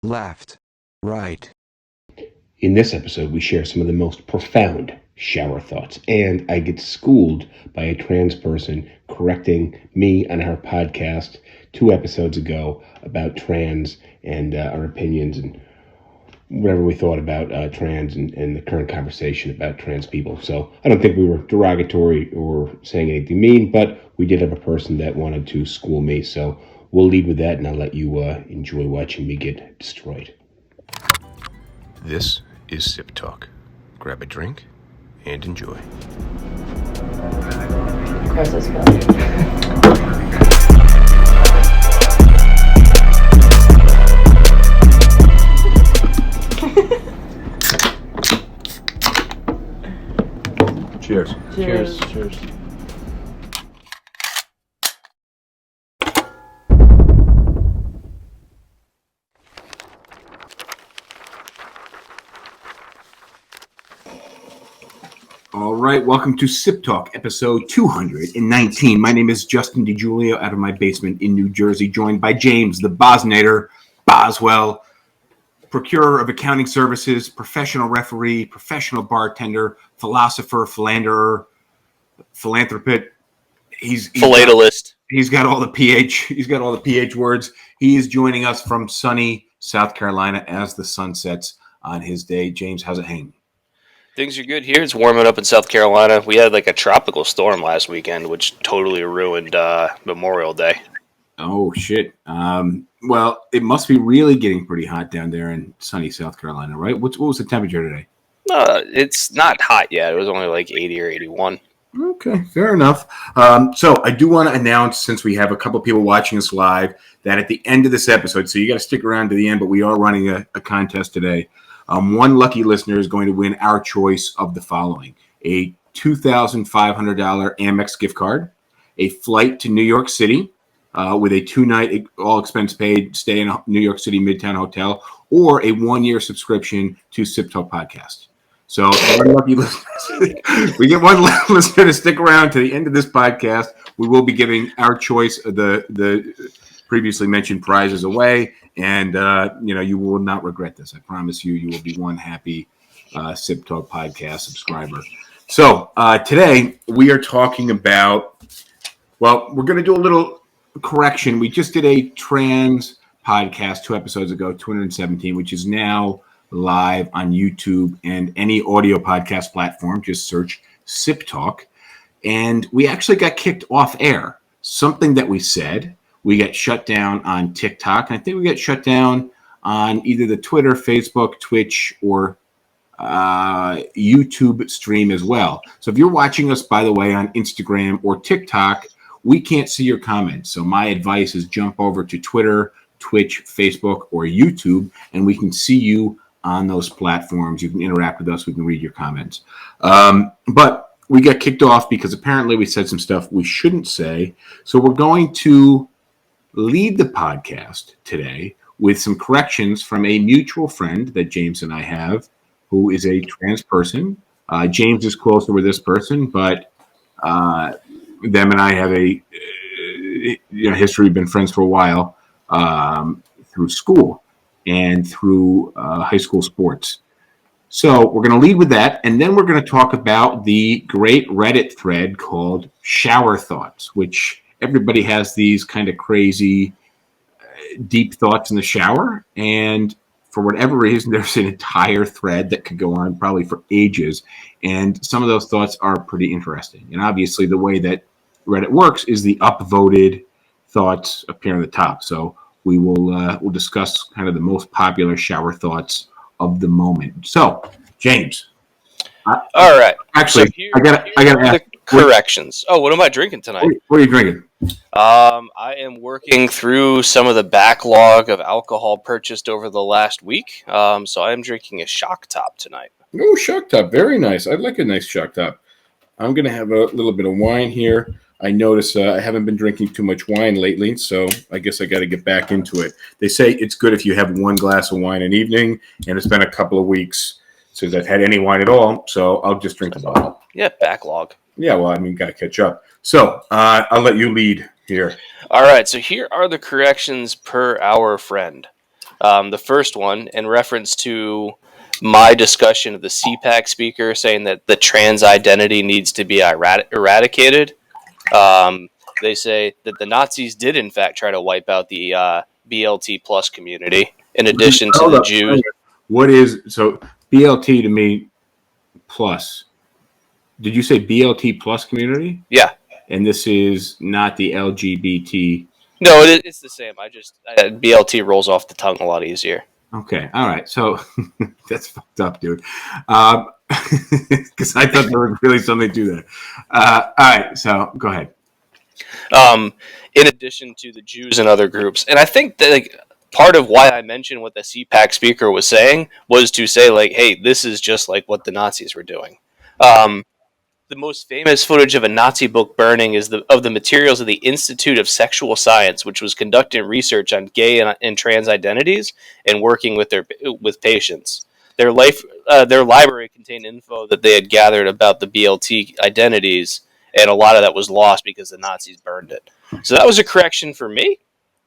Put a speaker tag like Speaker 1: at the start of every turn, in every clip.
Speaker 1: left, right.
Speaker 2: In this episode, we share some of the most profound shower thoughts, and I get schooled by a trans person correcting me on our podcast 2 episodes ago about trans and our opinions and whatever we thought about trans and the current conversation about trans people. So I don't think we were derogatory or saying anything mean, but we did have a person that wanted to school me. So we'll lead with that, and I'll let you enjoy watching me get destroyed. This is SipTalk. Grab a drink and enjoy.
Speaker 3: Of course, it's good.
Speaker 2: Cheers.
Speaker 3: Cheers.
Speaker 4: Cheers.
Speaker 2: All right, welcome to SipTalk, episode 219. My name is Justin DiGiulio out of my basement in New Jersey, joined by James, the Bosnator, Boswell, procurer of accounting services, professional referee, professional bartender, philosopher, philanderer, philanthropist.
Speaker 4: Philatelist.
Speaker 2: He's got all the PH. He's got all the PH words. He is joining us from sunny South Carolina as the sun sets on his day. James, how's it hanging?
Speaker 4: Things are good here. It's warming up in South Carolina. We had like a tropical storm last weekend, which totally ruined Memorial Day.
Speaker 2: Oh, shit. Well, it must be really getting pretty hot down there in sunny South Carolina, right? What was the temperature today?
Speaker 4: It's not hot yet. It was only like 80 or 81.
Speaker 2: Okay, fair enough. So I do want to announce, since we have a couple people watching us live, that at the end of this episode, so you got to stick around to the end, but we are running a contest today. One lucky listener is going to win our choice of the following: a $2,500 Amex gift card, a flight to New York City with a 2-night all expense paid stay in a New York City Midtown hotel, or a 1-year subscription to SipTalk podcast. So one lucky listener, we get one listener to stick around to the end of this podcast. We will be giving our choice of the previously mentioned prizes away, and you will not regret this. I promise you. You will be one happy SipTalk podcast subscriber. So today we are talking about. Well, we're going to do a little correction. We just did a trans podcast 2 episodes ago, 217, which is now live on YouTube and any audio podcast platform. Just search SipTalk. And we actually got kicked off air. Something that we said. We got shut down on TikTok. And I think we got shut down on either the Twitter, Facebook, Twitch, or YouTube stream as well. So if you're watching us, by the way, on Instagram or TikTok, we can't see your comments. So my advice is jump over to Twitter, Twitch, Facebook, or YouTube, and we can see you on those platforms. You can interact with us. We can read your comments. But we got kicked off because apparently we said some stuff we shouldn't say. So we're going to lead the podcast today with some corrections from a mutual friend that James and I have, who is a trans person. James is closer with this person, but them and I have a history. We've been friends for a while through school and through high school sports. So we're going to lead with that, and then we're going to talk about the great Reddit thread called Shower Thoughts, which everybody has these kind of crazy, deep thoughts in the shower, and for whatever reason, there's an entire thread that could go on probably for ages, and some of those thoughts are pretty interesting. And obviously, the way that Reddit works is the upvoted thoughts appear on the top. So we will we'll discuss kind of the most popular shower thoughts of the moment. So, James.
Speaker 4: All right.
Speaker 2: Actually,
Speaker 4: so
Speaker 2: I gotta ask.
Speaker 4: Corrections. What am I drinking tonight?
Speaker 2: What are you drinking?
Speaker 4: I am working through some of the backlog of alcohol purchased over the last week. So I am drinking a Shock Top tonight.
Speaker 2: Oh, Shock Top. Very nice. I like a nice Shock Top. I'm going to have a little bit of wine here. I notice I haven't been drinking too much wine lately, so I guess I got to get back into it. They say it's good if you have one glass of wine an evening, and it's been a couple of weeks since I've had any wine at all, so I'll just drink a bottle.
Speaker 4: Yeah, backlog.
Speaker 2: Yeah, well, I mean, got to catch up. So I'll let you lead here.
Speaker 4: All right, so here are the corrections per our friend. The first one, in reference to my discussion of the CPAC speaker saying that the trans identity needs to be eradicated. They say that the Nazis did, in fact, try to wipe out the BLT plus community, in addition to
Speaker 2: Hold
Speaker 4: the
Speaker 2: up.
Speaker 4: Jews.
Speaker 2: What is so BLT to me plus? Did you say BLT plus community?
Speaker 4: Yeah.
Speaker 2: And this is not the LGBT.
Speaker 4: No, it's the same. BLT rolls off the tongue a lot easier.
Speaker 2: Okay, all right. So that's fucked up, dude. Because I thought there was really something to that. All right, so go ahead.
Speaker 4: In addition to the Jews and other groups, and I think that part of why I mentioned what the CPAC speaker was saying was to say hey, this is just like what the Nazis were doing. The most famous footage of a Nazi book burning is of the materials of the Institute of Sexual Science, which was conducting research on gay and trans identities and working with patients. Their library contained info that they had gathered about the BLT identities, and a lot of that was lost because the Nazis burned it. So that was a correction for me.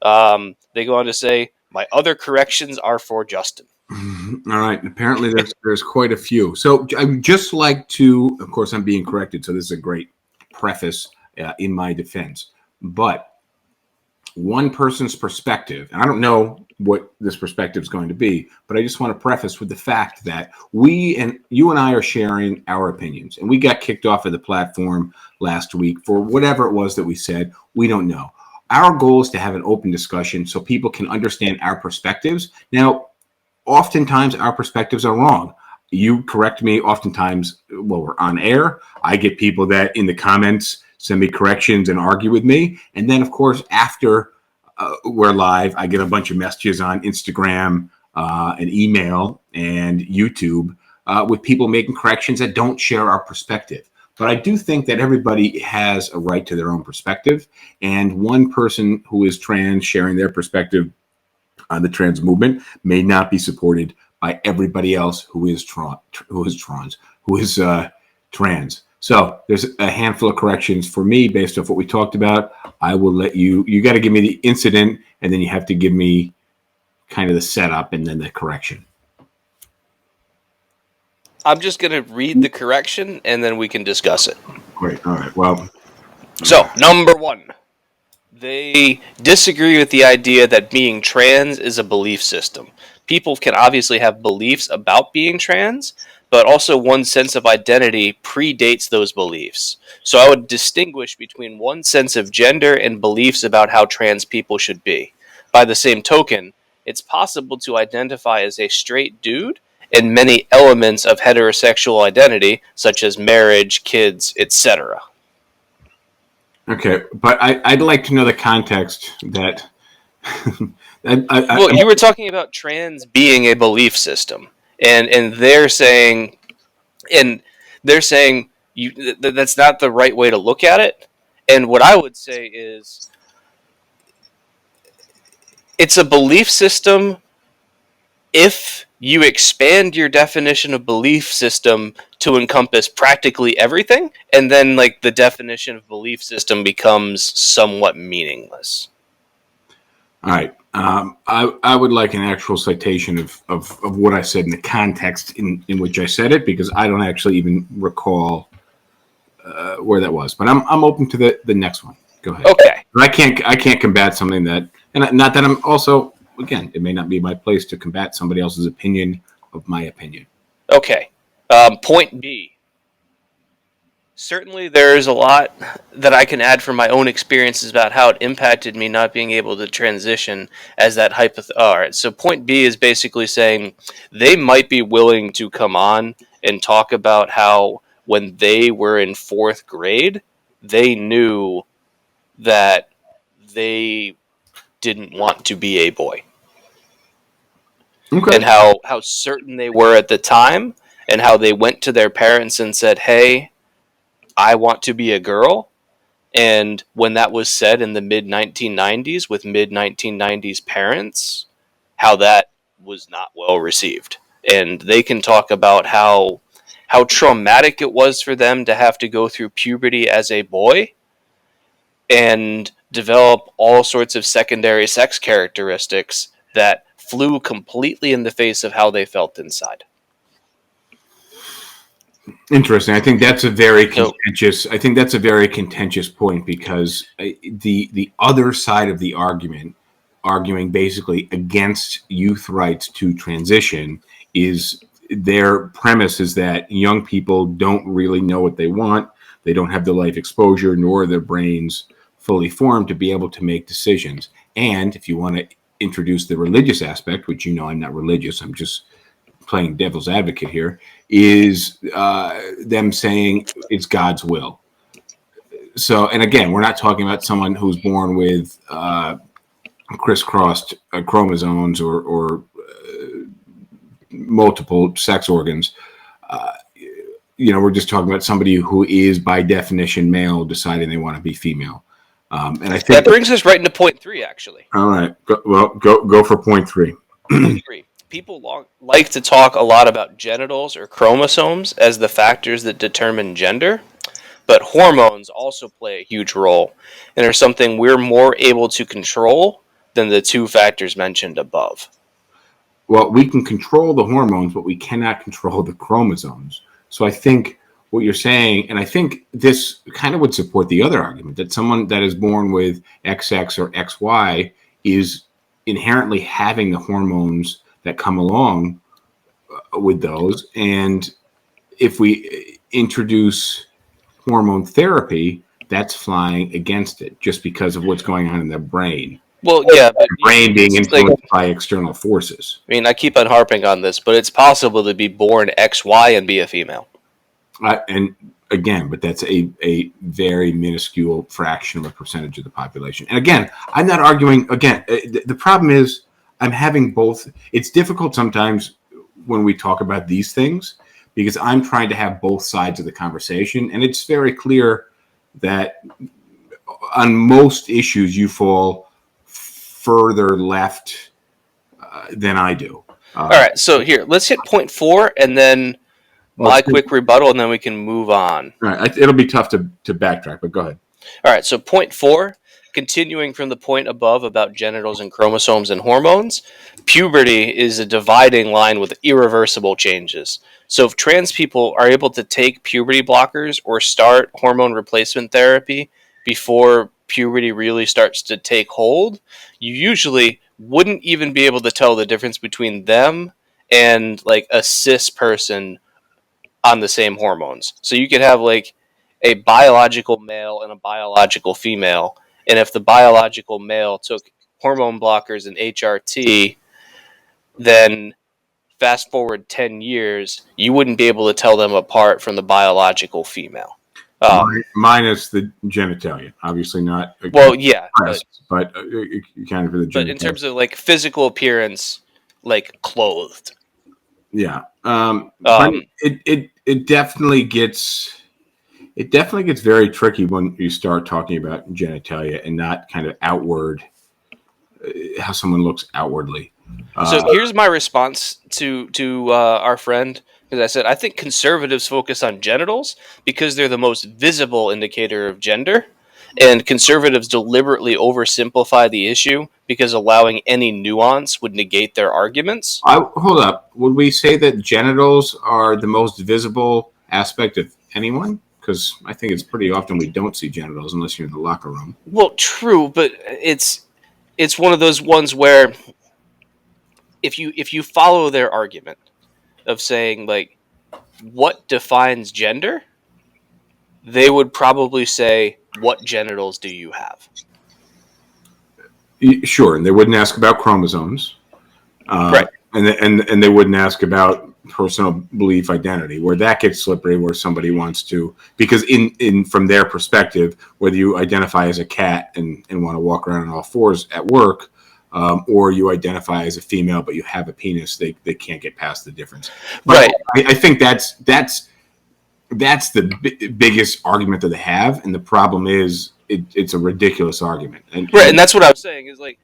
Speaker 4: They go on to say, my other corrections are for Justin.
Speaker 2: All right. Apparently, there's quite a few. So I would just like to, of course, I'm being corrected. So this is a great preface in my defense. But one person's perspective, and I don't know what this perspective is going to be, but I just want to preface with the fact that you and I are sharing our opinions, and we got kicked off of the platform last week for whatever it was that we said. We don't know. Our goal is to have an open discussion so people can understand our perspectives. Now, oftentimes our perspectives are wrong. You correct me oftentimes while we're on air. I get people that in the comments send me corrections and argue with me. And then, of course, after we're live, I get a bunch of messages on Instagram and email and YouTube with people making corrections that don't share our perspective. But I do think that everybody has a right to their own perspective. And one person who is trans sharing their perspective on the trans movement may not be supported by everybody else who is trans. So there's a handful of corrections for me based off what we talked about. I will let you got to give me the incident, and then you have to give me kind of the setup and then the correction.
Speaker 4: I'm just going to read the correction, and then we can discuss it.
Speaker 2: Great. All right. Well,
Speaker 4: so number one. They disagree with the idea that being trans is a belief system. People can obviously have beliefs about being trans, but also one's sense of identity predates those beliefs. So I would distinguish between one's sense of gender and beliefs about how trans people should be. By the same token, it's possible to identify as a straight dude and many elements of heterosexual identity, such as marriage, kids, etc.
Speaker 2: Okay, but I'd like to know the context that.
Speaker 4: Well, you were talking about trans being a belief system, and they're saying, that's not the right way to look at it. And what I would say is, it's a belief system if you expand your definition of belief system to encompass practically everything, and then the definition of belief system becomes somewhat meaningless.
Speaker 2: All right. I would like an actual citation of what I said in the context in which I said it, because I don't actually even recall where that was. But I'm open to the next one. Go ahead.
Speaker 4: Okay.
Speaker 2: But I can't combat something that, and not that I'm also, again, it may not be my place to combat somebody else's opinion of my opinion.
Speaker 4: Okay. Point B. Certainly there's a lot that I can add from my own experiences about how it impacted me not being able to transition as that Alright, so point B is basically saying they might be willing to come on and talk about how when they were in 4th grade, they knew that they didn't want to be a boy.
Speaker 2: Okay.
Speaker 4: And how certain they were at the time, and how they went to their parents and said, hey, I want to be a girl. And when that was said in the mid-1990s with mid-1990s parents, how that was not well received. And they can talk about how traumatic it was for them to have to go through puberty as a boy and develop all sorts of secondary sex characteristics that flew completely in the face of how they felt inside.
Speaker 2: Interesting. I think that's a very contentious. I think that's a very contentious point because the other side of the argument, arguing basically against youth rights to transition, is their premise is that young people don't really know what they want. They don't have the life exposure, nor their brains fully formed to be able to make decisions. And if you want to introduce the religious aspect, which I'm not religious, I'm just playing devil's advocate here, is them saying it's God's will. So, and again, we're not talking about someone who's born with crisscrossed chromosomes or multiple sex organs. We're just talking about somebody who is by definition male deciding they want to be female. And I think
Speaker 4: that brings us right into point 3, actually.
Speaker 2: All right. Go for point 3.
Speaker 4: Point 3. People like to talk a lot about genitals or chromosomes as the factors that determine gender, but hormones also play a huge role and are something we're more able to control than the 2 factors mentioned above.
Speaker 2: Well, we can control the hormones, but we cannot control the chromosomes. So I think what you're saying, and I think this kind of would support the other argument, that someone that is born with XX or XY is inherently having the hormones that come along with those. And if we introduce hormone therapy, that's flying against it just because of what's going on in their brain.
Speaker 4: Well, yeah, but
Speaker 2: brain being influenced by external forces.
Speaker 4: I mean, I keep on harping on this, but it's possible to be born XY and be a female.
Speaker 2: And again, but that's a very minuscule fraction of a percentage of the population. And again, I'm not arguing. Again, the problem is I'm having both. It's difficult sometimes when we talk about these things because I'm trying to have both sides of the conversation. And it's very clear that on most issues, you fall further left than I do.
Speaker 4: All right. So here, let's hit point 4 and then my quick rebuttal, and then we can move on.
Speaker 2: All right. It'll be tough to backtrack, but go ahead.
Speaker 4: All right. So point 4, continuing from the point above about genitals and chromosomes and hormones, puberty is a dividing line with irreversible changes. So if trans people are able to take puberty blockers or start hormone replacement therapy before puberty really starts to take hold, you usually wouldn't even be able to tell the difference between them and like a cis person on the same hormones. So you could have like a biological male and a biological female, and if the biological male took hormone blockers and HRT, then fast forward 10 years, you wouldn't be able to tell them apart from the biological female.
Speaker 2: Minus the genitalia, obviously not.
Speaker 4: Well, yeah,
Speaker 2: but kind of for the genitalia.
Speaker 4: But in terms of like physical appearance, like clothed.
Speaker 2: Yeah, it definitely gets very tricky when you start talking about genitalia and not kind of outward, how someone looks outwardly.
Speaker 4: So here's my response to our friend, because I said I think conservatives focus on genitals because they're the most visible indicator of gender, and conservatives deliberately oversimplify the issue because allowing any nuance would negate their arguments.
Speaker 2: Hold up. Would we say that genitals are the most visible aspect of anyone? Because I think it's pretty often we don't see genitals unless you're in the locker room.
Speaker 4: Well, true, but it's one of those ones where if you follow their argument of saying like what defines gender, they would probably say, what genitals do you have?
Speaker 2: Sure, and they wouldn't ask about chromosomes,
Speaker 4: right?
Speaker 2: And they wouldn't ask about personal belief identity, where that gets slippery, where somebody wants to, because in from their perspective, whether you identify as a cat and want to walk around on all fours at work, or you identify as a female but you have a penis, they can't get past the difference. But
Speaker 4: right.
Speaker 2: I think that's the biggest argument that they have, and the problem is it's a ridiculous argument. And
Speaker 4: that's what I was saying is like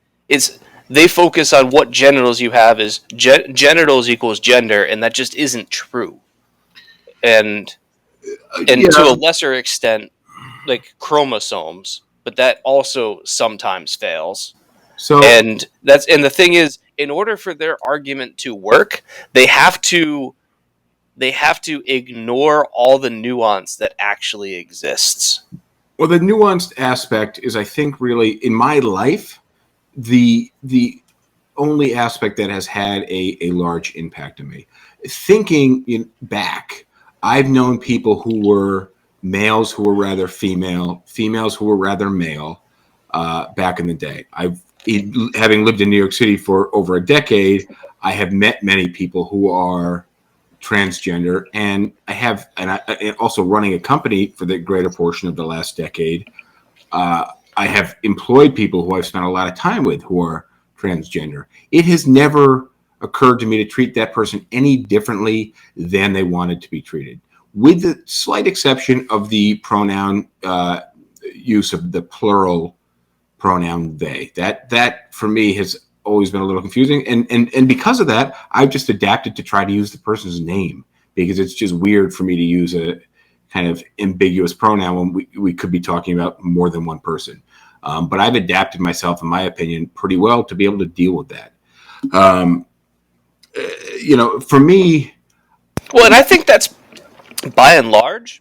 Speaker 4: they focus on what genitals you have is genitals equals gender, and that just isn't true. And to a lesser extent, like chromosomes, but that also sometimes fails. So and the thing is, in order for their argument to work, they have to ignore all the nuance that actually exists.
Speaker 2: Well, the nuanced aspect is, I think, really in my life, the only aspect that has had a large impact on me. Thinking back, I've known people who were males who were rather female, females who were rather male back in the day. Having lived in New York City for over a decade, I have met many people who are transgender, and and also running a company for the greater portion of the last decade. I have employed people who I've spent a lot of time with who are transgender. It has never occurred to me to treat that person any differently than they wanted to be treated, with the slight exception of the pronoun use of the plural pronoun they. That for me has always been a little confusing, and because of that, I've just adapted to try to use the person's name, because it's just weird for me to use a kind of ambiguous pronoun when we could be talking about more than one person. But I've adapted myself, in my opinion, pretty well to be able to deal with that. For me,
Speaker 4: well, and I think that's by and large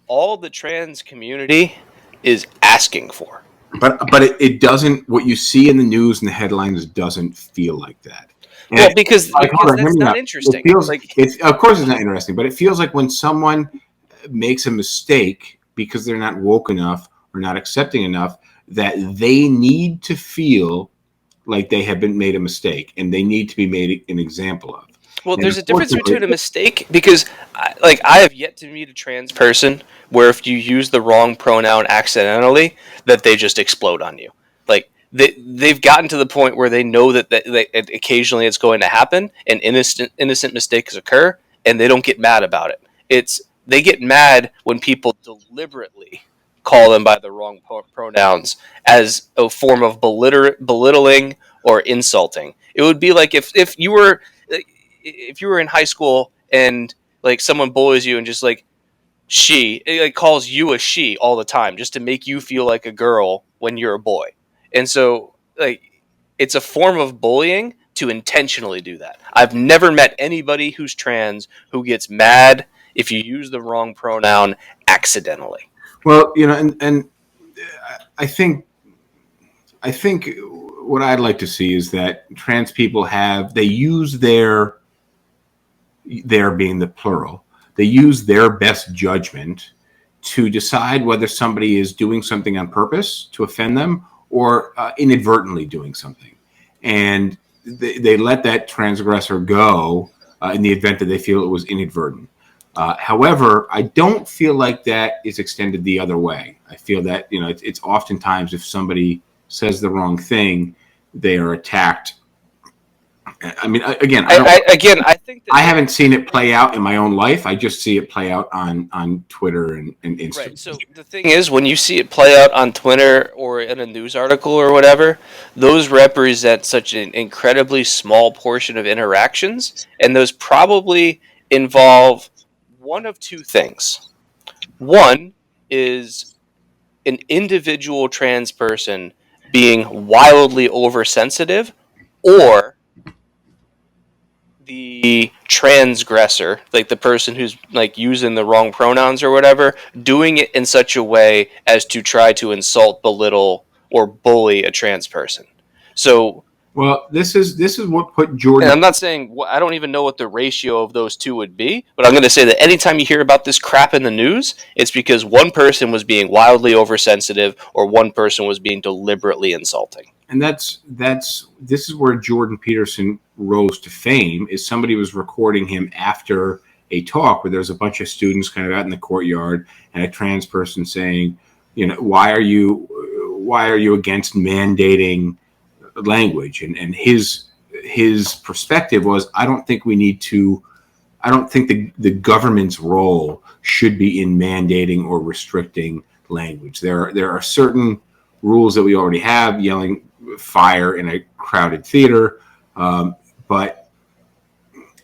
Speaker 4: all the trans community is asking for.
Speaker 2: But it doesn't. What you see in the news and the headlines doesn't feel like that. And
Speaker 4: well, because that's not interesting.
Speaker 2: Of course, it's not interesting, but it feels like when someone makes a mistake because they're not woke enough or not accepting enough, that they need to feel like they have been made a mistake and they need to be made an example of.
Speaker 4: Well, there's a difference between a mistake, because I have yet to meet a trans person where if you use the wrong pronoun accidentally, that they just explode on you. Like they've gotten to the point where they know that occasionally it's going to happen and innocent mistakes occur, and they don't get mad about it. They get mad when people deliberately call them by the wrong pronouns as a form of belittling or insulting. It would be like if you were in high school and like someone bullies you and just like it calls you a she all the time just to make you feel like a girl when you're a boy. And so like it's a form of bullying to intentionally do that. I've never met anybody who's trans who gets mad if you use the wrong pronoun accidentally.
Speaker 2: Well, and I think what I'd like to see is that trans people they use their being the plural, they use their best judgment to decide whether somebody is doing something on purpose to offend them or inadvertently doing something. And they let that transgressor go in the event that they feel it was inadvertent. However, I don't feel like that is extended the other way. I feel that, it's oftentimes if somebody says the wrong thing, they are attacked. I mean, again, I think I haven't seen it play out in my own life. I just see it play out on Twitter and Instagram.
Speaker 4: Right. So the thing is, when you see it play out on Twitter or in a news article or whatever, those represent such an incredibly small portion of interactions, and those probably involve one of two things. One is an individual trans person being wildly oversensitive, or the transgressor, like the person who's like using the wrong pronouns or whatever, doing it in such a way as to try to insult, belittle, or bully a trans person. So,
Speaker 2: well, this is what put Jordan.
Speaker 4: And I'm not saying I don't even know what the ratio of those two would be, but I'm going to say that anytime you hear about this crap in the news, it's because one person was being wildly oversensitive or one person was being deliberately insulting.
Speaker 2: And this is where Jordan Peterson rose to fame. Is somebody was recording him after a talk where there's a bunch of students kind of out in the courtyard, and a trans person saying, why are you against mandating language? And his perspective was, I don't think the government's role should be in mandating or restricting language. There are certain rules that we already have, yelling fire in a crowded theater, but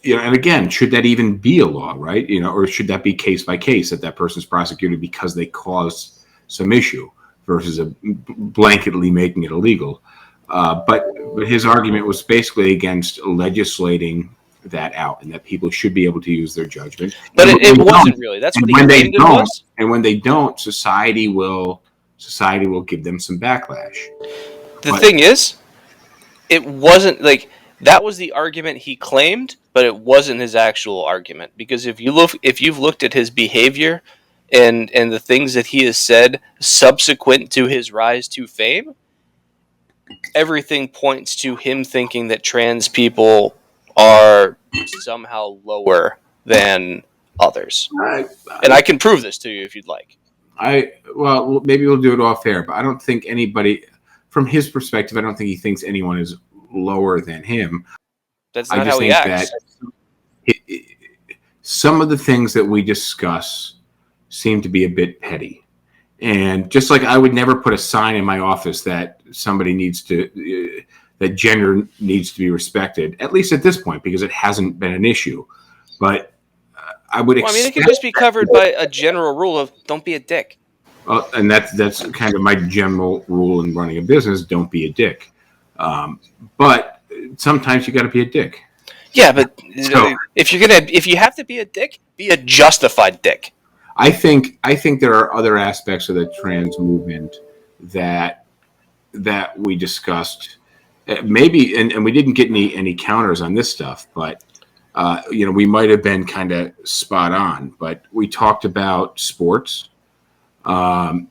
Speaker 2: and again, should that even be a law, right? Or should that be case by case that person's prosecuted because they caused some issue versus a blanketly making it illegal? But his argument was basically against legislating that out, and that people should be able to use their judgment.
Speaker 4: But
Speaker 2: And
Speaker 4: it wasn't really. That's what he claimed it was.
Speaker 2: and when they don't, society will give them some backlash.
Speaker 4: The thing is, it wasn't like that was the argument he claimed, but it wasn't his actual argument. Because if you've looked at his behavior and the things that he has said subsequent to his rise to fame, everything points to him thinking that trans people are somehow lower than others. And I can prove this to you if you'd like.
Speaker 2: Well, maybe we'll do it off air, but I don't think anybody, from his perspective, I don't think he thinks anyone is lower than him.
Speaker 4: That's not how he acts.
Speaker 2: Some of the things that we discuss seem to be a bit petty. And just like I would never put a sign in my office that somebody needs to, that gender needs to be respected, at least at this point, because it hasn't been an issue. But I would expect...
Speaker 4: it could just be covered by a general rule of don't be a dick.
Speaker 2: And that's kind of my general rule in running a business, don't be a dick. But sometimes you got to be a dick.
Speaker 4: Yeah, but if you have to be a dick, be a justified dick.
Speaker 2: I think there are other aspects of the trans movement that we discussed. Maybe, and we didn't get any counters on this stuff, but we might have been kind of spot on. But we talked about sports.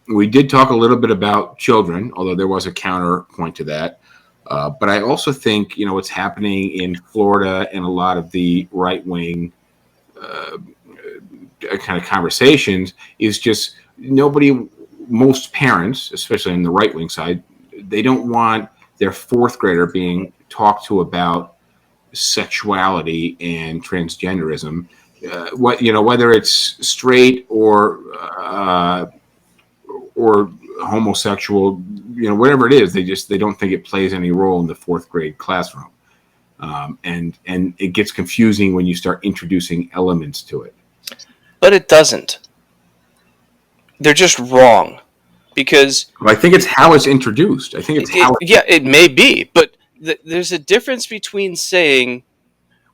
Speaker 2: We did talk a little bit about children, although there was a counterpoint to that. But I also think, what's happening in Florida and a lot of the right-wing kind of conversations is just most parents, especially on the right-wing side, they don't want their fourth grader being talked to about sexuality and transgenderism, whether it's straight or homosexual, whatever it is, they don't think it plays any role in the fourth grade classroom. And it gets confusing when you start introducing elements to it.
Speaker 4: But it doesn't. They're just wrong. Because...
Speaker 2: I think it's how it's introduced. I think it's
Speaker 4: yeah, it may be. But there's a difference between saying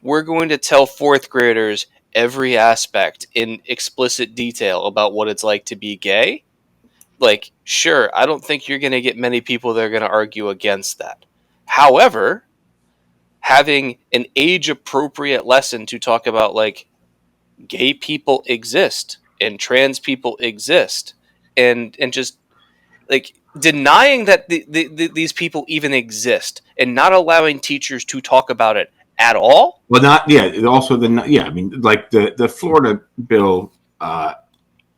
Speaker 4: we're going to tell fourth graders every aspect in explicit detail about what it's like to be gay. Like, sure, I don't think you're going to get many people that are going to argue against that. However, having an age-appropriate lesson to talk about, like, gay people exist and trans people exist, and just, like, denying that these people even exist and not allowing teachers to talk about it at all.
Speaker 2: Well, also like the Florida bill,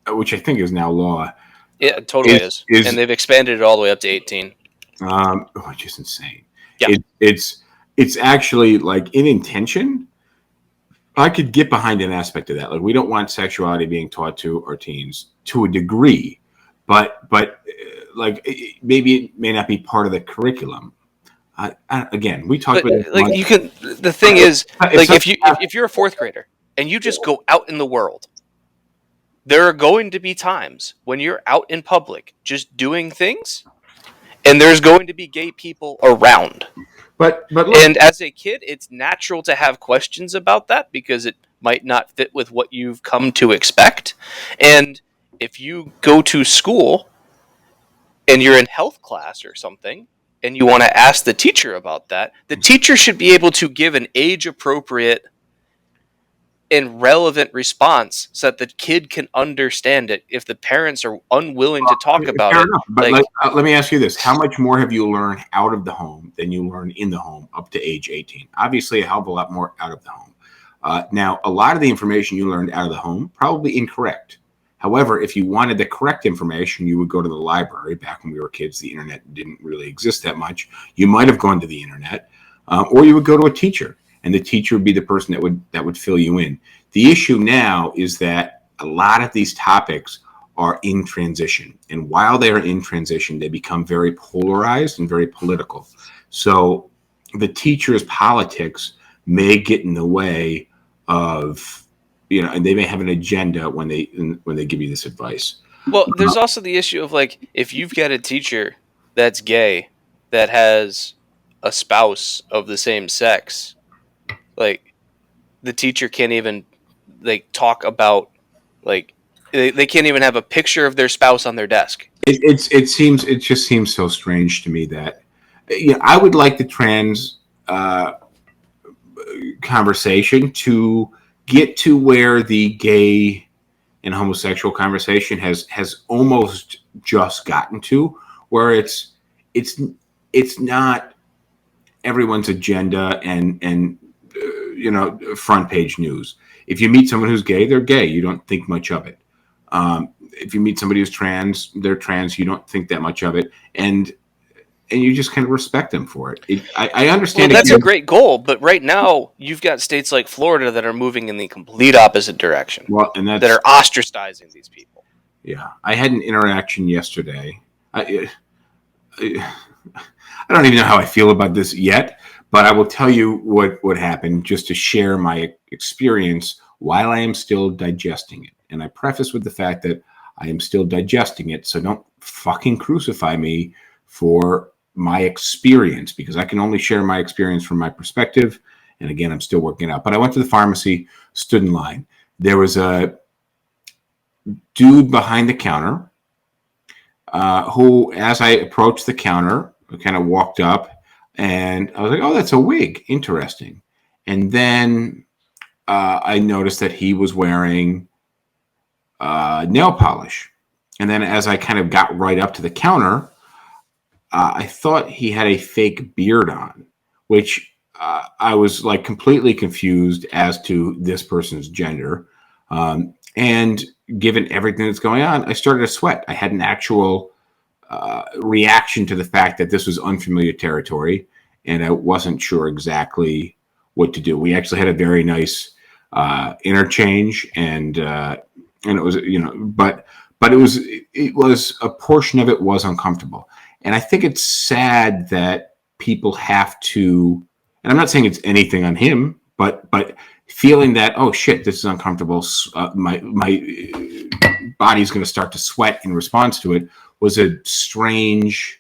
Speaker 2: which I think is now law.
Speaker 4: Yeah, it totally is. And they've expanded it all the way up to 18.
Speaker 2: Which is insane.
Speaker 4: Yeah.
Speaker 2: It's actually, like, in intention, I could get behind an aspect of that. Like, we don't want sexuality being taught to our teens to a degree, but like, maybe it may not be part of the curriculum. Again, we talked about it.
Speaker 4: Like, you can. The thing is, like, if you're a fourth grader and you just go out in the world, there are going to be times when you're out in public just doing things, and there's going to be gay people around. But look, and as a kid, it's natural to have questions about that because it might not fit with what you've come to expect. And if you go to school and you're in health class or something, and you want to ask the teacher about that, the teacher should be able to give an age-appropriate and relevant response so that the kid can understand it. If the parents are unwilling to talk about it.
Speaker 2: But let me ask you this. How much more have you learned out of the home than you learn in the home up to age 18? Obviously, a hell of a lot more out of the home. Now, a lot of the information you learned out of the home, probably incorrect. However, if you wanted the correct information, you would go to the library. Back when we were kids, the internet didn't really exist that much. You might have gone to the internet, or you would go to a teacher, and the teacher would be the person that would fill you in. The issue now is that a lot of these topics are in transition, and while they are in transition, they become very polarized and very political. So the teacher's politics may get in the way of, and they may have an agenda when they give you this advice.
Speaker 4: Well, there's also the issue of, like, if you've got a teacher that's gay that has a spouse of the same sex, like the teacher can't even like talk about like they can't even have a picture of their spouse on their desk.
Speaker 2: It just seems so strange to me that I would like the trans conversation to get to where the gay and homosexual conversation has almost just gotten to, where it's not everyone's agenda and front page news. If you meet someone who's gay, they're gay. You don't think much of it. If you meet somebody who's trans, they're trans. You don't think that much of it, and you just kind of respect them for it. I understand.
Speaker 4: Well, that's a great goal, but right now you've got states like Florida that are moving in the complete opposite direction.
Speaker 2: Well, and
Speaker 4: that are ostracizing these people.
Speaker 2: Yeah, I had an interaction yesterday. I don't even know how I feel about this yet, but I will tell you what happened just to share my experience while I am still digesting it. And I preface with the fact that I am still digesting it, so don't fucking crucify me for my experience, because I can only share my experience from my perspective. And again, I'm still working it out. But I went to the pharmacy, stood in line. There was a dude behind the counter who, as I approached the counter, kind of walked up, and I was like, oh, that's a wig. Interesting. And then I noticed that he was wearing nail polish. And then as I kind of got right up to the counter, I thought he had a fake beard on, which I was like completely confused as to this person's gender. And given everything that's going on, I started to sweat. I had an actual reaction to the fact that this was unfamiliar territory, and I wasn't sure exactly what to do. We actually had a very nice interchange, and it was, but it was a portion of it was uncomfortable. And I think it's sad that people have to, and I'm not saying it's anything on him, but feeling that, oh shit, this is uncomfortable. My body's going to start to sweat in response to it was a strange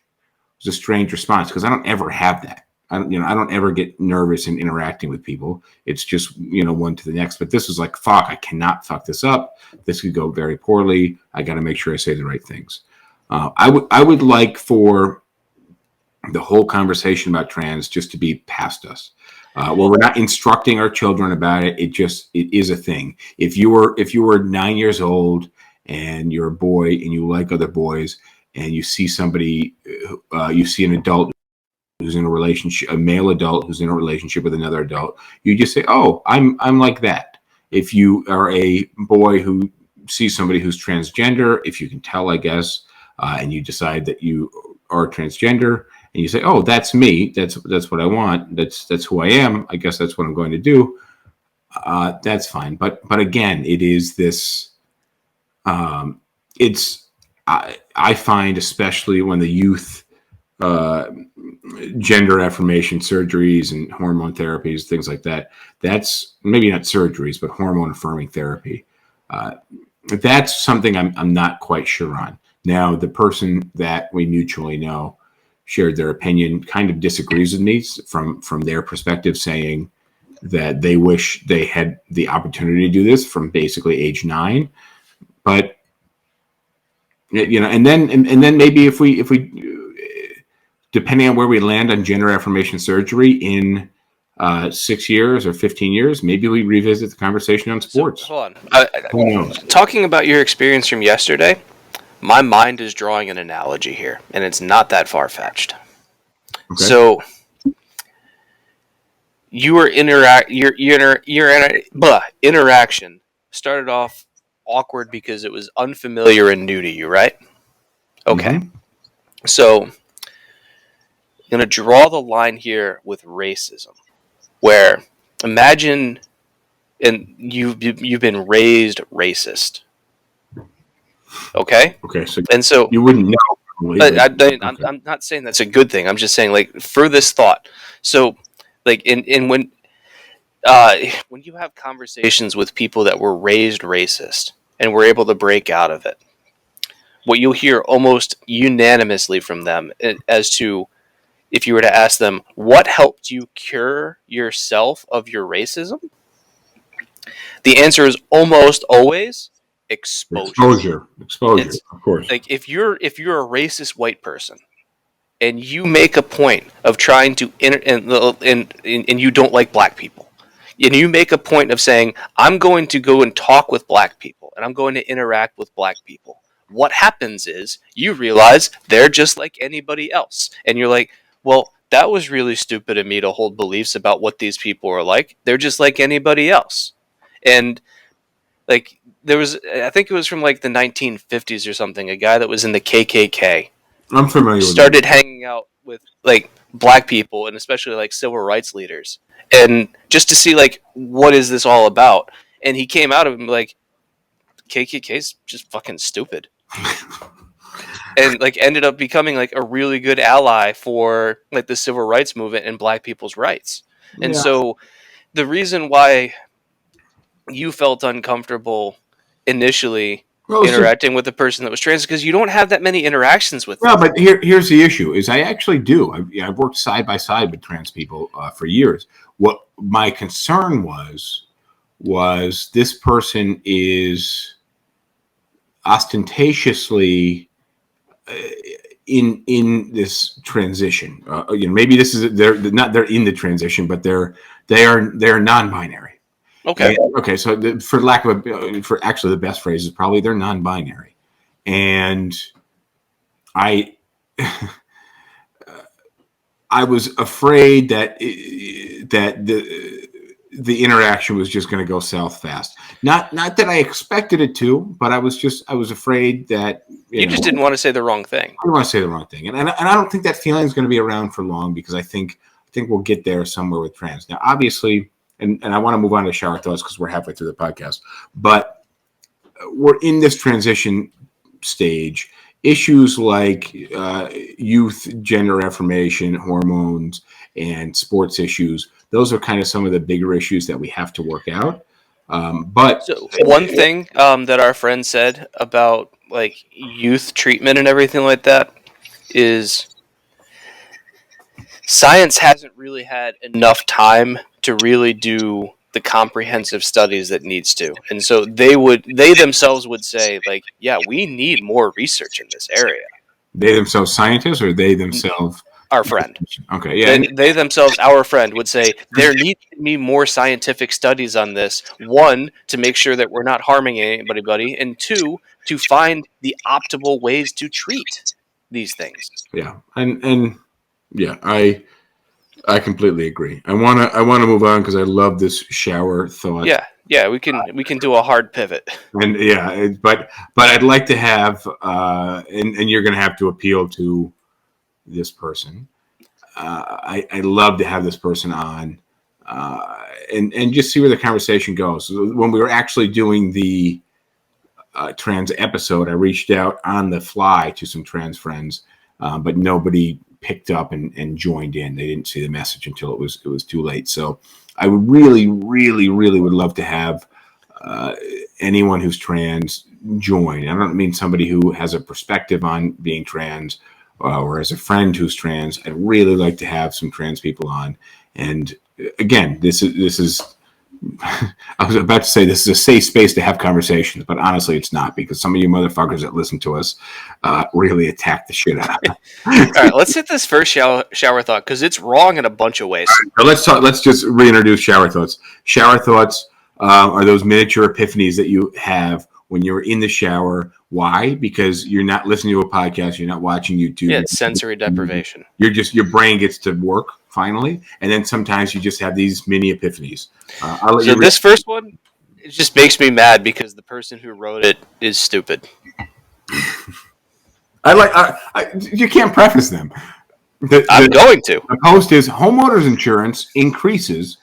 Speaker 2: response, because I don't ever have that. I don't ever get nervous in interacting with people. It's just, one to the next. But this was like, fuck, I cannot fuck this up. This could go very poorly. I got to make sure I say the right things. I would like for the whole conversation about trans just to be past us. Well, we're not instructing our children about it. It is a thing. If you were 9 years old and you're a boy and you like other boys, and you see somebody, you see an adult who's in a relationship, a male adult who's in a relationship with another adult, you just say, oh, I'm like that. If you are a boy who sees somebody who's transgender, if you can tell, I guess, and you decide that you are transgender, and you say, oh, that's me. That's what I want. That's who I am. I guess that's what I'm going to do. That's fine. But again, it is this, I find, especially when the youth, gender affirmation surgeries and hormone therapies, things like that, that's maybe not surgeries, but hormone affirming therapy. That's something I'm not quite sure on. Now, the person that we mutually know shared their opinion, kind of disagrees with me from their perspective, saying that they wish they had the opportunity to do this from basically age 9. But and then maybe if we depending on where we land on gender affirmation surgery in 6 years or 15 years, maybe we revisit the conversation on sports.
Speaker 4: So, hold on. Talking about your experience from yesterday, my mind is drawing an analogy here, and it's not that far-fetched. Okay. So your interaction started off awkward because it was unfamiliar and new to you, right? Okay. Mm-hmm. So I'm going to draw the line here with racism, where imagine, and you've been raised racist. Okay.
Speaker 2: Okay.
Speaker 4: So
Speaker 2: you wouldn't know.
Speaker 4: I'm not saying that's a good thing. I'm just saying, like, for this thought. So, like, when you have conversations with people that were raised racist and were able to break out of it, what you'll hear almost unanimously from them as to if you were to ask them, what helped you cure yourself of your racism? The answer is almost always exposure.
Speaker 2: Exposure,
Speaker 4: It's
Speaker 2: of course.
Speaker 4: like if you're a racist white person and you make a point of trying to and you don't like black people, and you make a point of saying, I'm going to go and talk with black people and I'm going to interact with black people, what happens is you realize they're just like anybody else, and you're like, well, that was really stupid of me to hold beliefs about what these people are like. They're just like anybody else. And like there was, I think it was from like the 1950s or something, a guy that was in the KKK
Speaker 2: I'm familiar with
Speaker 4: started hanging out with like black people and especially like civil rights leaders, and just to see like what is this all about. And he came out of him like, KKK's just fucking stupid. And like ended up becoming like a really good ally for like the civil rights movement and black people's rights. And so the reason why you felt uncomfortable initially interacting with a person that was trans because you don't have that many interactions with them.
Speaker 2: Well, but here's the issue: is I actually do. I've worked side by side with trans people for years. What my concern was this person is ostentatiously in this transition. Maybe this is they're in the transition, but they are non-binary.
Speaker 4: Okay.
Speaker 2: Okay. So for lack of for actually the best phrase is probably they're non-binary, and I was afraid that the interaction was just going to go south fast. Not that I expected it to, but I was afraid that
Speaker 4: you just didn't want to say the wrong thing.
Speaker 2: I didn't want to say the wrong thing, and I don't think that feeling is going to be around for long because I think we'll get there somewhere with trans. Now, obviously, and I want to move on to shower thoughts because we're halfway through the podcast, but we're in this transition stage. Issues like youth, gender affirmation, hormones, and sports issues, those are kind of some of the bigger issues that we have to work out. But
Speaker 4: so one thing that our friend said about like youth treatment and everything like that is science hasn't really had enough time to really do the comprehensive studies that needs to. And so they themselves would say like, yeah, we need more research in this area.
Speaker 2: They themselves scientists, or they themselves
Speaker 4: our friend?
Speaker 2: Okay, yeah.
Speaker 4: They themselves, our friend, would say there needs to be more scientific studies on this. One, to make sure that we're not harming anybody, and two, to find the optimal ways to treat these things.
Speaker 2: Yeah, and yeah, I completely agree. I want to move on because I love this shower thought.
Speaker 4: Yeah, we can do a hard pivot.
Speaker 2: And yeah, but I'd like to have and you're going to have to appeal to this person. I love to have this person on and just see where the conversation goes. When we were actually doing the trans episode, I reached out on the fly to some trans friends, but nobody picked up and joined in. They didn't see the message until it was too late. So I would really, really, really would love to have anyone who's trans join. I don't mean somebody who has a perspective on being trans or as a friend who's trans. I'd really like to have some trans people on. And again, this is I was about to say this is a safe space to have conversations, but honestly, it's not, because some of you motherfuckers that listen to us really attack the shit out of it.
Speaker 4: All right, let's hit this first shower thought because it's wrong in a bunch of ways.
Speaker 2: So let's just reintroduce shower thoughts. Shower thoughts are those miniature epiphanies that you have when you're in the shower. Why? Because you're not listening to a podcast, you're not watching YouTube.
Speaker 4: Yeah, it's sensory deprivation.
Speaker 2: Your brain gets to work finally, and then sometimes you just have these mini epiphanies.
Speaker 4: So this first one, it just makes me mad because the person who wrote it is stupid.
Speaker 2: You can't preface them.
Speaker 4: I'm going to.
Speaker 2: The post is homeowners insurance increases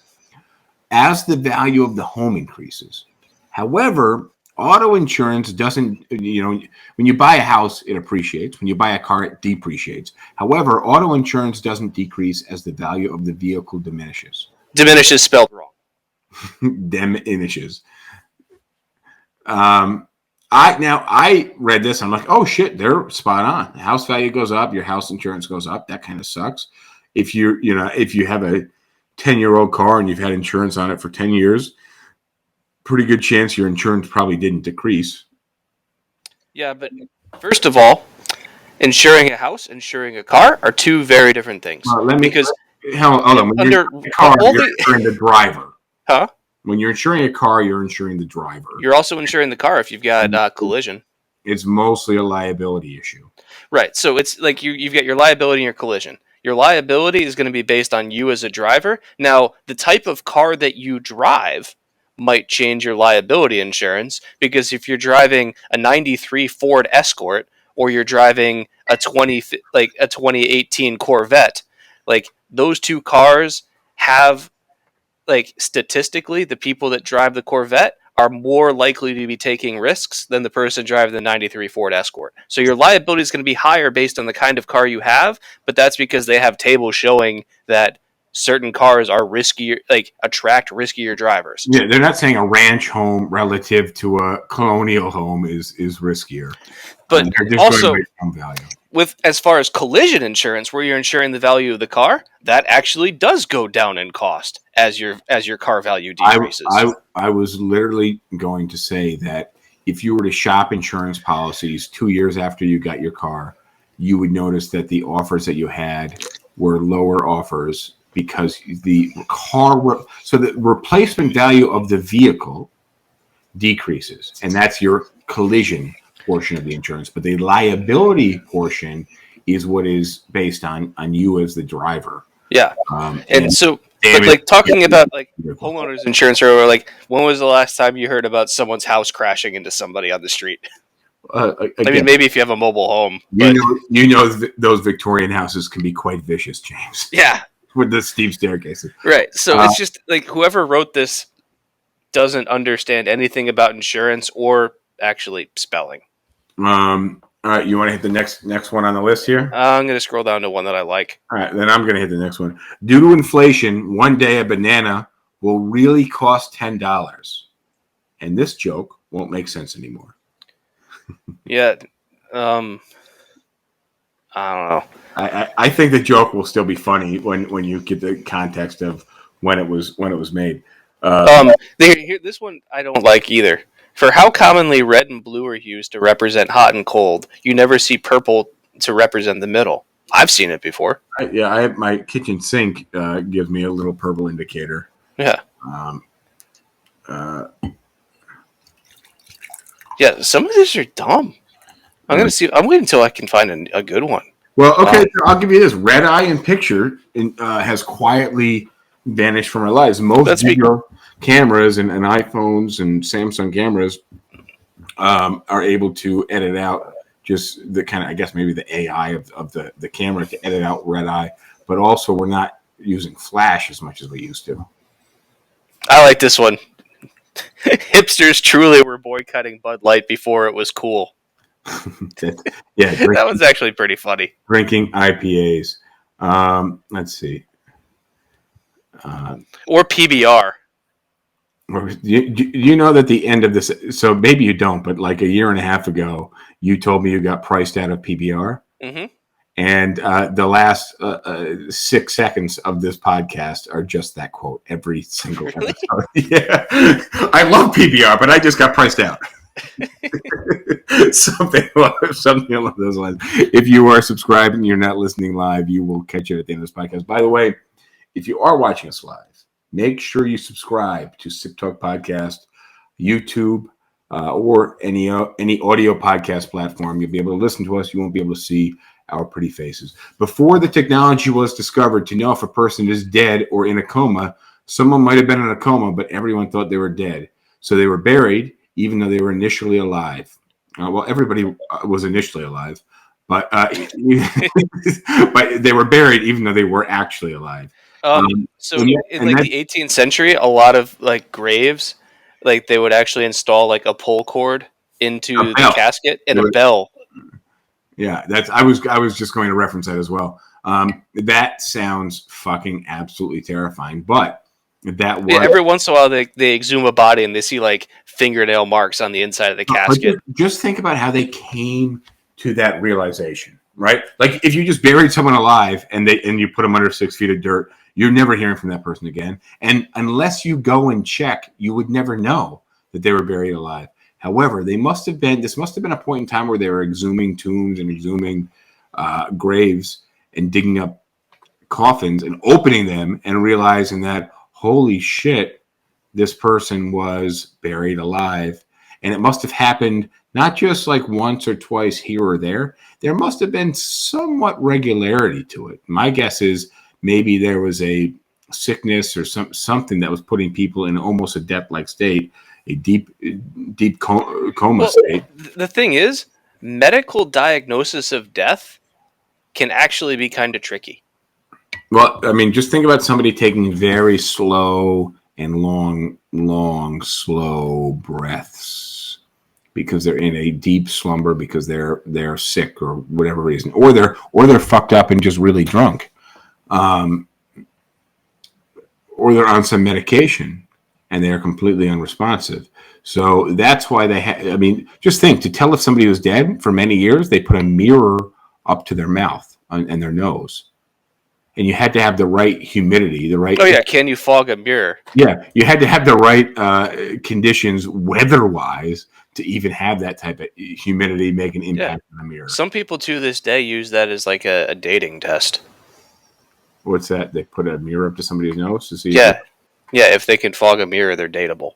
Speaker 2: as the value of the home increases. However, auto insurance doesn't, when you buy a house, it appreciates. When you buy a car, it depreciates. However, auto insurance doesn't decrease as the value of the vehicle diminishes.
Speaker 4: Diminishes spelled wrong.
Speaker 2: Diminishes. I read this. I'm like, oh shit, they're spot on. The house value goes up. Your house insurance goes up. That kind of sucks. if if you have a 10-year-old car and you've had insurance on it for 10 years, pretty good chance your insurance probably didn't decrease.
Speaker 4: Yeah, but first of all, insuring a house, insuring a car are two very different things.
Speaker 2: Hold on. When
Speaker 4: under
Speaker 2: you're insuring a car,
Speaker 4: all
Speaker 2: you're
Speaker 4: the
Speaker 2: insuring the driver.
Speaker 4: huh?
Speaker 2: When you're insuring a car, you're insuring the driver.
Speaker 4: You're also insuring the car if you've got collision.
Speaker 2: It's mostly a liability issue.
Speaker 4: Right. So it's like you've got your liability and your collision. Your liability is going to be based on you as a driver. Now, the type of car that you drive might change your liability insurance, because if you're driving a 93 Ford Escort or you're driving a 2018 Corvette, like those two cars have, like, statistically, the people that drive the Corvette are more likely to be taking risks than the person driving the 93 Ford Escort. So your liability is going to be higher based on the kind of car you have, but that's because they have tables showing that certain cars are riskier, like attract riskier drivers.
Speaker 2: Yeah, they're not saying a ranch home relative to a colonial home is riskier.
Speaker 4: But
Speaker 2: they're just
Speaker 4: also,
Speaker 2: going by home value.
Speaker 4: with as far as collision insurance, where you're insuring the value of the car, that actually does go down in cost as your car value decreases.
Speaker 2: I was literally going to say that if you were to shop insurance policies 2 years after you got your car, you would notice that the offers that you had were lower offers because the replacement value of the vehicle decreases, and that's your collision portion of the insurance. But the liability portion is what is based on you as the driver.
Speaker 4: Yeah, and so, but like talking about like homeowners insurance, or like, when was the last time you heard about someone's house crashing into somebody on the street?
Speaker 2: Again,
Speaker 4: I mean, maybe if you have a mobile home,
Speaker 2: those Victorian houses can be quite vicious, James.
Speaker 4: Yeah,
Speaker 2: with the steep staircases.
Speaker 4: Right. So it's just like whoever wrote this doesn't understand anything about insurance or actually spelling.
Speaker 2: All right, you want to hit the next one on the list here?
Speaker 4: I'm going to scroll down to one that I like.
Speaker 2: All right, then I'm going to hit the next one. Due to inflation, one day a banana will really cost $10, and this joke won't make sense anymore.
Speaker 4: Yeah, I don't know.
Speaker 2: I think the joke will still be funny when you get the context of when it was made.
Speaker 4: This one I don't like either. For how commonly red and blue are used to represent hot and cold, you never see purple to represent the middle. I've seen it before.
Speaker 2: I have my kitchen sink gives me a little purple indicator.
Speaker 4: Yeah. Yeah, some of these are dumb. I'm waiting until I can find a good one.
Speaker 2: Well, okay, I'll give you this. Red eye in picture has quietly vanished from our lives. Most digital cameras and iPhones and Samsung cameras are able to edit out just the kind of, I guess, maybe the AI of the camera to edit out red eye. But also, we're not using flash as much as we used to.
Speaker 4: I like this one. Hipsters truly were boycotting Bud Light before it was cool. That was actually pretty funny.
Speaker 2: Drinking IPAs. Let's see.
Speaker 4: Or PBR.
Speaker 2: You know that the end of this, so maybe you don't, but like a year and a half ago, you told me you got priced out of PBR. Mm-hmm. And the last 6 seconds of this podcast are just that quote every single episode. Yeah. I love PBR, but I just got priced out. something along those lines. If you are subscribed and you're not listening live, you will catch it at the end of this podcast. By the way, if you are watching us live, make sure you subscribe to SipTalk Podcast, YouTube, or any audio podcast platform. You'll be able to listen to us. You won't be able to see our pretty faces. Before the technology was discovered to know if a person is dead or in a coma, someone might have been in a coma, but everyone thought they were dead. So they were buried, even though they were initially alive. Well, everybody was initially alive, but but they were buried, even though they were actually alive.
Speaker 4: In the 18th century, a lot of like graves, like they would actually install like a pull cord into the casket and a bell.
Speaker 2: Yeah, I was just going to reference that as well. That sounds fucking absolutely terrifying, but that was
Speaker 4: every once in a while they exhume a body and they see like fingernail marks on the inside of the casket.
Speaker 2: Just think about how they came to that realization. right? Like if you just buried someone alive and you put them under 6 feet of dirt, you're never hearing from that person again. And unless you go and check, you would never know that they were buried alive. However, this must have been a point in time where they were exhuming tombs and exhuming graves and digging up coffins and opening them and realizing that, holy shit, this person was buried alive. And it must have happened not just like once or twice here or there. There must have been somewhat regularity to it. My guess is maybe there was a sickness or something that was putting people in almost a death-like state, a deep coma state.
Speaker 4: The thing is, medical diagnosis of death can actually be kind of tricky.
Speaker 2: Well, I mean, just think about somebody taking very slow and long, slow breaths because they're in a deep slumber because they're sick or whatever reason, or they're fucked up and just really drunk, or they're on some medication and they're completely unresponsive. So that's why I mean, just think, to tell if somebody was dead for many years, they put a mirror up to their mouth and their nose. And you had to have the right humidity, the right...
Speaker 4: Oh, yeah. Can you fog a mirror?
Speaker 2: Yeah. You had to have the right conditions weather-wise to even have that type of humidity make an impact on the mirror.
Speaker 4: Some people to this day use that as like a dating test.
Speaker 2: What's that? They put a mirror up to somebody's nose to see...
Speaker 4: Yeah. Yeah, if they can fog a mirror, they're dateable.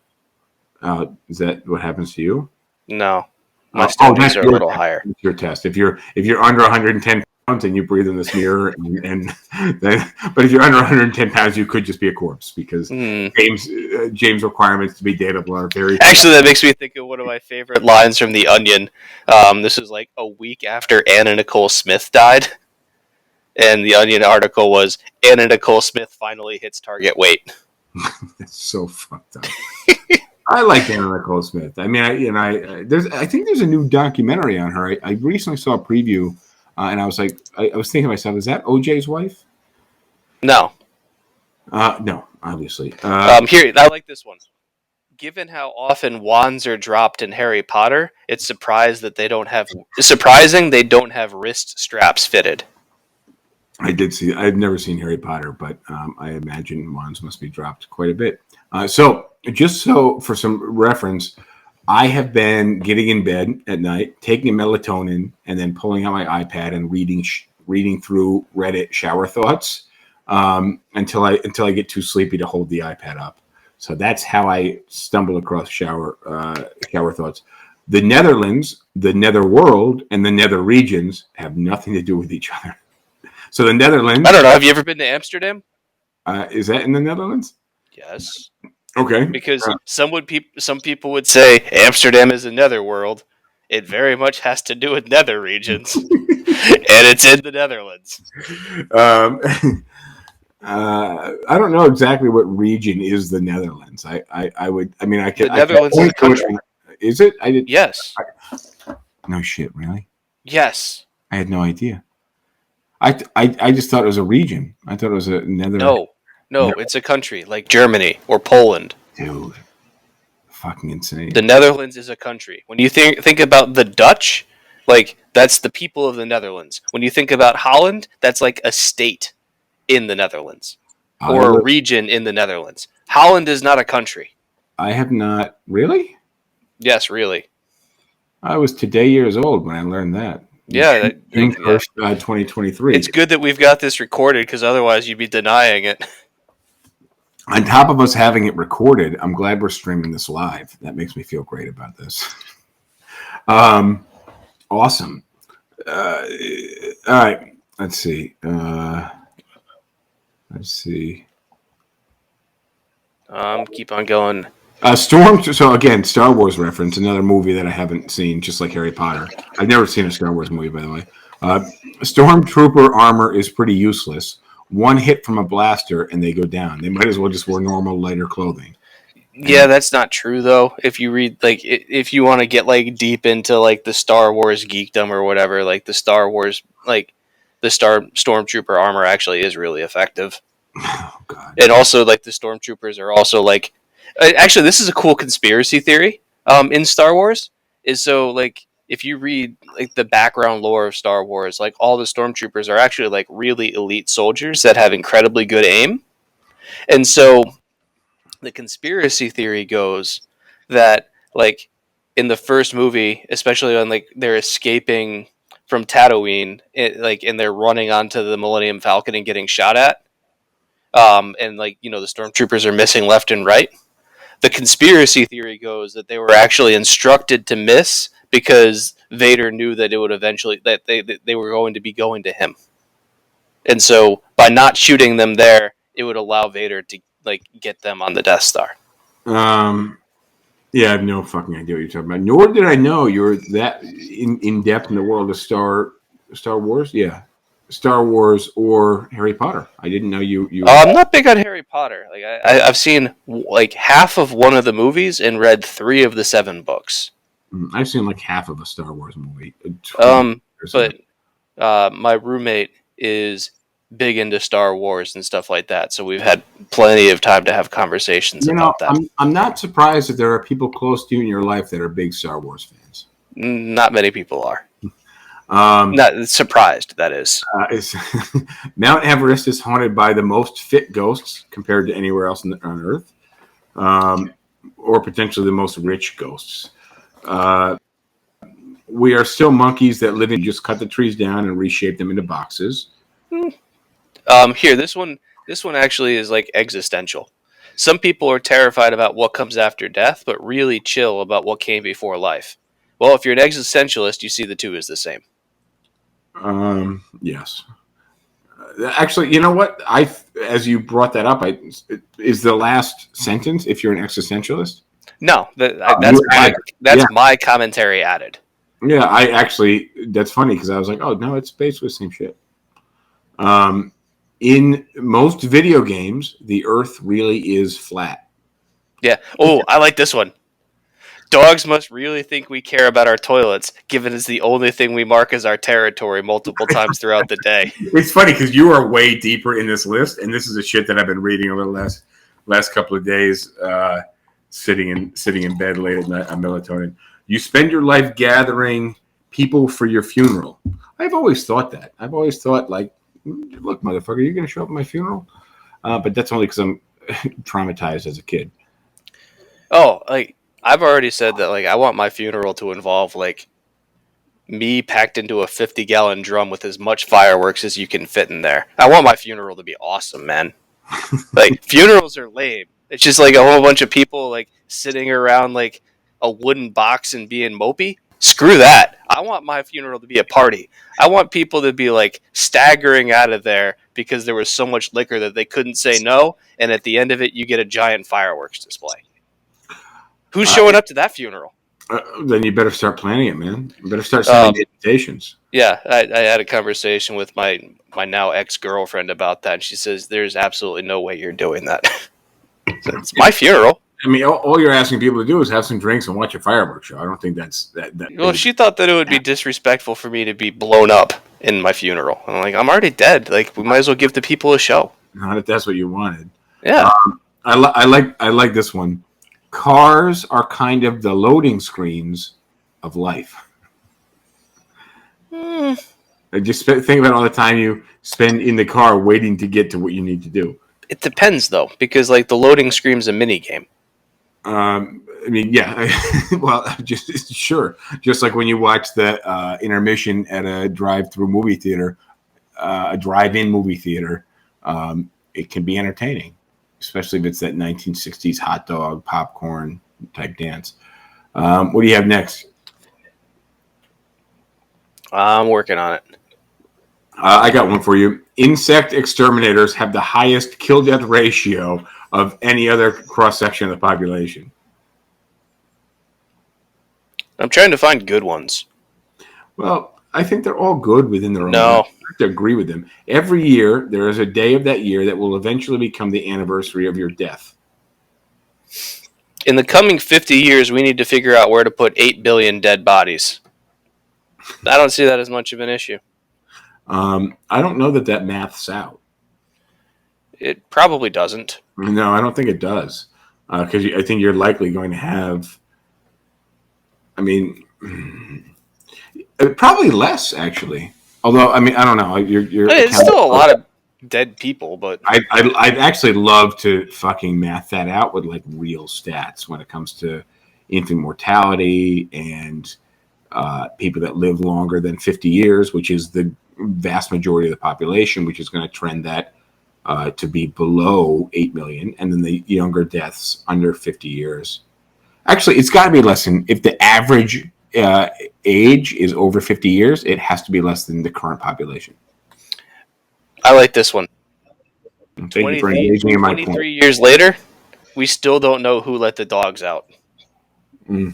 Speaker 2: Is that what happens to you?
Speaker 4: No. My standards are a little higher.
Speaker 2: That's your test. If you're under 110 pounds and you breathe in this mirror, but if you're under 110 pounds, you could just be a corpse because James requirements to be dateable are very...
Speaker 4: Actually, that makes me think of one of my favorite lines from The Onion. This is like a week after Anna Nicole Smith died. And the Onion article was, Anna Nicole Smith finally hits target weight.
Speaker 2: That's so fucked up. I like Anna Nicole Smith. I mean, I think there's a new documentary on her. I recently saw a preview, and I was like, I was thinking to myself, is that OJ's wife?
Speaker 4: No.
Speaker 2: No, obviously.
Speaker 4: Here, I like this one. Given how often wands are dropped in Harry Potter, it's surprising they don't have wrist straps fitted.
Speaker 2: I've never seen Harry Potter, but I imagine wands must be dropped quite a bit. So for some reference, I have been getting in bed at night, taking melatonin, and then pulling out my iPad and reading through Reddit shower thoughts until I get too sleepy to hold the iPad up. So that's how I stumble across shower thoughts. The Netherlands, the Netherworld, and the Nether regions have nothing to do with each other. So the Netherlands...
Speaker 4: I don't know. Have you ever been to Amsterdam?
Speaker 2: Is that in the Netherlands?
Speaker 4: Yes.
Speaker 2: Okay.
Speaker 4: Because some people would say Amsterdam is a netherworld. It very much has to do with nether regions. And it's in the Netherlands.
Speaker 2: I don't know exactly what region is the Netherlands. I could...
Speaker 4: The Netherlands is a country.
Speaker 2: Is it? I did.
Speaker 4: Yes.
Speaker 2: No shit, really?
Speaker 4: Yes.
Speaker 2: I had no idea. I just thought it was a region. I thought it was a nether...
Speaker 4: No, it's a country, like Germany or Poland.
Speaker 2: Dude. Fucking insane.
Speaker 4: The Netherlands is a country. When you think about the Dutch, like, that's the people of the Netherlands. When you think about Holland, that's like a state in the Netherlands. Or a region in the Netherlands. Holland is not a country.
Speaker 2: I have not... Really?
Speaker 4: Yes, really.
Speaker 2: I was today years old when I learned that.
Speaker 4: Yeah.
Speaker 2: June 1st, 2023.
Speaker 4: It's good that we've got this recorded, because otherwise you'd be denying it.
Speaker 2: On top of us having it recorded, I'm glad we're streaming this live. That makes me feel great about this. Awesome. All right. Let's see.
Speaker 4: Keep on going.
Speaker 2: So again, Star Wars reference, another movie that I haven't seen, just like Harry Potter. I've never seen a Star Wars movie, by the way. Stormtrooper armor is pretty useless. One hit from a blaster and they go down. They might as well just wear normal, lighter clothing.
Speaker 4: Yeah, that's not true, though. If you read, like, if you want to get, like, deep into, like, the Star Wars geekdom or whatever, like, the Star Wars, like, the Stormtrooper armor actually is really effective.
Speaker 2: Oh, God.
Speaker 4: And also, like, the Stormtroopers are also, like... Actually, this is a cool conspiracy theory in Star Wars. Is so, like, if you read like the background lore of Star Wars, like all the stormtroopers are actually like really elite soldiers that have incredibly good aim. And so the conspiracy theory goes that like in the first movie, especially when like they're escaping from Tatooine, and they're running onto the Millennium Falcon and getting shot at, and like the stormtroopers are missing left and right. The conspiracy theory goes that they were actually instructed to miss because Vader knew that it would eventually that they were going to be going to him, and so by not shooting them there, it would allow Vader to like get them on the Death Star.
Speaker 2: Yeah, I have no fucking idea what you're talking about. Nor did I know you were that in depth in the world of Star Wars. Yeah, Star Wars or Harry Potter. I didn't know you.
Speaker 4: I'm not big on Harry Potter. Like I've seen like half of one of the movies and read 3 of the 7 books.
Speaker 2: I've seen like half of a Star Wars movie.
Speaker 4: But my roommate is big into Star Wars and stuff like that, so we've had plenty of time to have conversations about that.
Speaker 2: I'm not surprised that there are people close to you in your life that are big Star Wars fans.
Speaker 4: Not many people are. Not surprised, that is.
Speaker 2: Mount Everest is haunted by the most fit ghosts compared to anywhere else on Earth, or potentially the most rich ghosts. We are still monkeys that live in just cut the trees down and reshape them into boxes.
Speaker 4: Here, this one actually is like existential. Some people are terrified about what comes after death, but really chill about what came before life. Well, if you're an existentialist, you see the two as the same.
Speaker 2: Yes. Actually, you know what? As you brought that up, is the last sentence if you're an existentialist?
Speaker 4: No, that's my commentary added.
Speaker 2: Yeah, that's funny because I was like, oh no, it's basically the same shit. In most video games, the Earth really is flat.
Speaker 4: Yeah. Oh, I like this one. Dogs must really think we care about our toilets, given it's the only thing we mark as our territory multiple times throughout the day.
Speaker 2: It's funny because you are way deeper in this list, and this is a shit that I've been reading a little last couple of days, sitting in bed late at night on melatonin. You spend your life gathering people for your funeral. I've always thought that. I've always thought, like, look, motherfucker, you're going to show up at my funeral? But that's only because I'm traumatized as a kid.
Speaker 4: Oh, like, I've already said that, like, I want my funeral to involve, like, me packed into a 50-gallon drum with as much fireworks as you can fit in there. I want my funeral to be awesome, man. Like, funerals are lame. It's just, like, a whole bunch of people, like, sitting around, like, a wooden box and being mopey. Screw that. I want my funeral to be a party. I want people to be, like, staggering out of there because there was so much liquor that they couldn't say no, and at the end of it, you get a giant fireworks display. Who's showing up to that funeral?
Speaker 2: Then you better start planning it, man. You better start sending invitations.
Speaker 4: Yeah, I had a conversation with my now ex-girlfriend about that, and she says, there's absolutely no way you're doing that. So it's my funeral.
Speaker 2: I mean, all you're asking people to do is have some drinks and watch a fireworks show. I don't think that.
Speaker 4: Well, she thought that it would be disrespectful for me to be blown up in my funeral. I'm like, I'm already dead. Like, we might as well give the people a show.
Speaker 2: Not if that's what you wanted.
Speaker 4: Yeah.
Speaker 2: I like this one. Cars are kind of the loading screens of life. Just think about all the time you spend in the car waiting to get to what you need to do.
Speaker 4: It depends, though, because like the loading screen's a mini game.
Speaker 2: I mean, yeah. Well, just like when you watch the intermission at a drive-through movie theater, a drive-in movie theater, it can be entertaining, especially if it's that 1960s hot dog, popcorn type dance. What do you have next?
Speaker 4: I'm working on it.
Speaker 2: I got one for you. Insect exterminators have the highest kill-death ratio of any other cross-section of the population.
Speaker 4: I'm trying to find good ones.
Speaker 2: Well, I think they're all good within their own.
Speaker 4: No.
Speaker 2: I have to agree with them. Every year, there is a day of that year that will eventually become the anniversary of your death.
Speaker 4: In the coming 50 years, we need to figure out where to put 8 billion dead bodies. I don't see that as much of an issue.
Speaker 2: I don't know that maths out.
Speaker 4: It probably doesn't.
Speaker 2: No, I don't think it does. Because I think you're likely going to have... I mean, Probably less, actually. Although, I mean, I don't know. You're
Speaker 4: It's still a lot of dead people, but
Speaker 2: I'd actually love to fucking math that out with like real stats when it comes to infant mortality and people that live longer than 50 years, which is the vast majority of the population, which is going to trend that to be below 8 million, and then the younger deaths under 50 years. Actually, it's got to be less than, if the average age is over 50 years, it has to be less than the current population.
Speaker 4: I like this one.
Speaker 2: Thank you for engaging in my
Speaker 4: 23
Speaker 2: point.
Speaker 4: years later, we still don't know who let the dogs out.
Speaker 2: We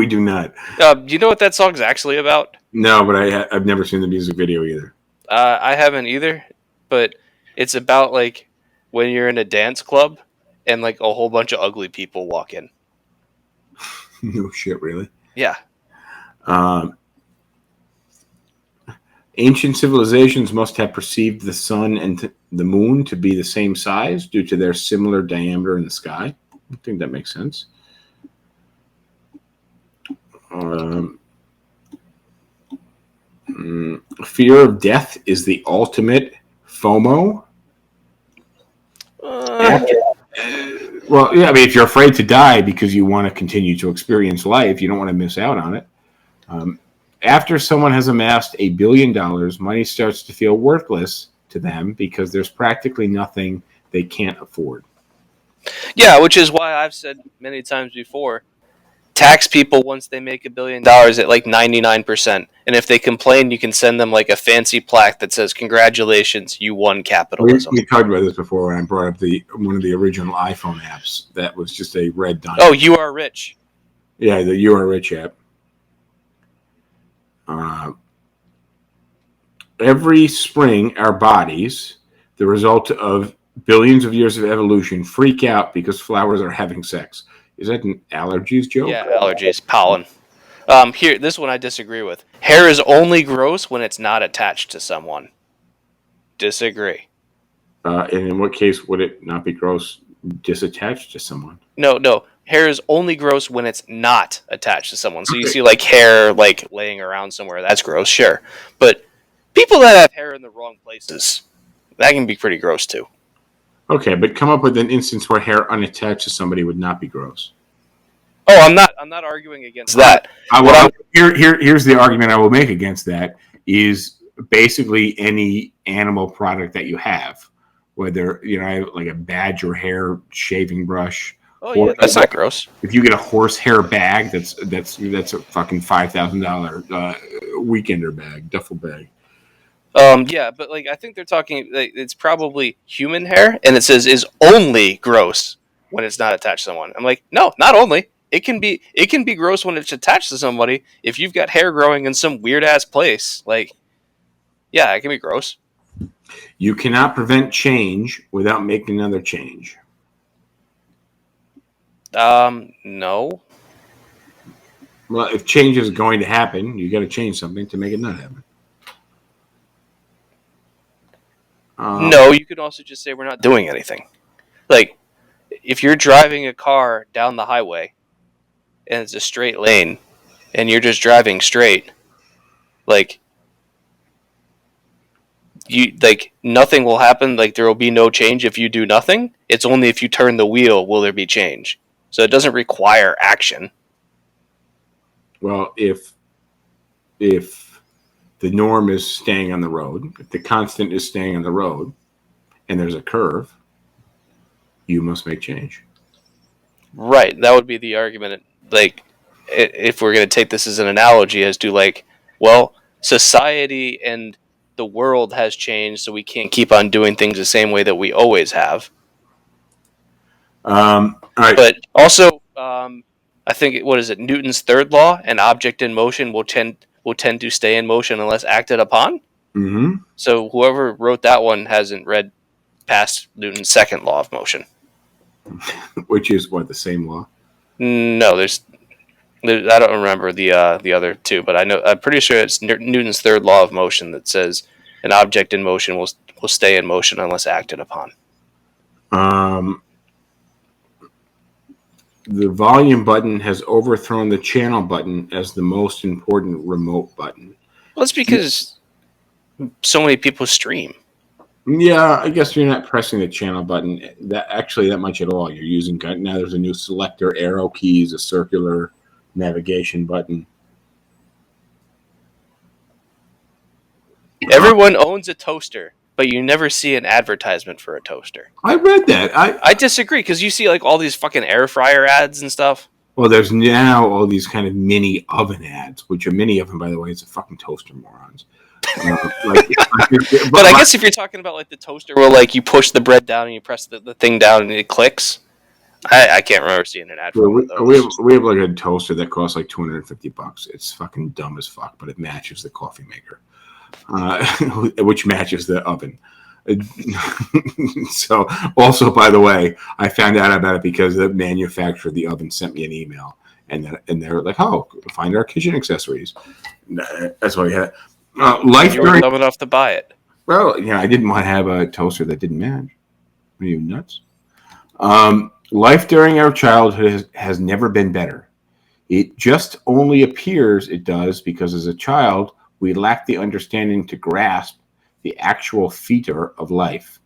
Speaker 2: do not.
Speaker 4: Do you know what that song's actually about?
Speaker 2: No, but I've never seen the music video either.
Speaker 4: I haven't either, but it's about like when you're in a dance club and like a whole bunch of ugly people walk in.
Speaker 2: No shit, really?
Speaker 4: Yeah.
Speaker 2: Ancient civilizations must have perceived the sun and the moon to be the same size due to their similar diameter in the sky. I think that makes sense. Fear of death is the ultimate FOMO. Well, yeah, I mean, if you're afraid to die because you want to continue to experience life, you don't want to miss out on it. After someone has amassed $1 billion, money starts to feel worthless to them because there's practically nothing they can't afford.
Speaker 4: Yeah, which is why I've said many times before, tax people once they make $1 billion at like 99%. And if they complain, you can send them like a fancy plaque that says, "Congratulations, you won capitalism."
Speaker 2: We talked about this before when I brought up one of the original iPhone apps that was just a red diamond.
Speaker 4: Oh, you are rich.
Speaker 2: Yeah, the You Are Rich app. Every spring, our bodies, the result of billions of years of evolution, freak out because flowers are having sex. Is that an allergies joke?
Speaker 4: Yeah, allergies, pollen. Here, this one I disagree with. Hair is only gross when it's not attached to someone. Disagree.
Speaker 2: And in what case would it not be gross disattached to someone?
Speaker 4: No. Hair is only gross when it's not attached to someone. So you see like hair like laying around somewhere. That's gross, sure. But people that have hair in the wrong places, that can be pretty gross too.
Speaker 2: Okay, but come up with an instance where hair unattached to somebody would not be gross.
Speaker 4: Oh, I'm not arguing against that.
Speaker 2: Here's the argument I will make against that is basically any animal product that you have, whether like a badger hair shaving brush.
Speaker 4: Oh yeah, that's not gross.
Speaker 2: If you get a horsehair bag, that's a fucking $5,000 weekender bag, duffel bag.
Speaker 4: Yeah, but like I think they're talking. Like, it's probably human hair, and it says is only gross when it's not attached to someone. I'm like, no, not only. It can be gross when it's attached to somebody. If you've got hair growing in some weird ass place, like, yeah, it can be gross.
Speaker 2: You cannot prevent change without making another change.
Speaker 4: No.
Speaker 2: Well, if change is going to happen, you got to change something to make it not happen.
Speaker 4: No, you could also just say we're not doing anything. Like, if you're driving a car down the highway and it's a straight lane and you're just driving straight, like, nothing will happen. Like, there will be no change if you do nothing. It's only if you turn the wheel will there be change. So it doesn't require action.
Speaker 2: Well, if the norm is staying on the road, if the constant is staying on the road, and there's a curve, you must make change.
Speaker 4: Right. That would be the argument. Like, if we're going to take this as an analogy as to, like, well, society and the world has changed, so we can't keep on doing things the same way that we always have.
Speaker 2: All right.
Speaker 4: But also, I think, what is it, Newton's third law? An object in motion will tend to stay in motion unless acted upon?
Speaker 2: Mm-hmm.
Speaker 4: So whoever wrote that one hasn't read past Newton's second law of motion.
Speaker 2: Which is what, the same law?
Speaker 4: No, I don't remember the other two, but I'm pretty sure it's Newton's third law of motion that says an object in motion will stay in motion unless acted upon.
Speaker 2: The volume button has overthrown the channel button as the most important remote button.
Speaker 4: Well, it's because so many people stream.
Speaker 2: Yeah, I guess you're not pressing the channel button that much at all. You're using now. There's a new selector, arrow keys, a circular navigation button.
Speaker 4: Everyone owns a toaster, but you never see an advertisement for a toaster.
Speaker 2: I read that.
Speaker 4: I disagree because you see like all these fucking air fryer ads and stuff.
Speaker 2: Well, there's now all these kind of mini oven ads, which a mini oven, by the way, is a fucking toaster, morons.
Speaker 4: But I guess if you're talking about like the toaster where like you push the bread down and you press the thing down and it clicks, I can't remember seeing an ad for one of those.
Speaker 2: We have like a toaster that costs like $250. It's fucking dumb as fuck, but it matches the coffee maker, which matches the oven. So, also, by the way, I found out about it because the manufacturer of the oven sent me an email, and they're like, "Oh, find our kitchen accessories." That's why we had.
Speaker 4: You were dumb enough to buy it.
Speaker 2: Well, I didn't want to have a toaster that didn't match. Are you nuts? Life during our childhood has never been better. It just only appears it does because as a child, we lack the understanding to grasp the actual feature of life.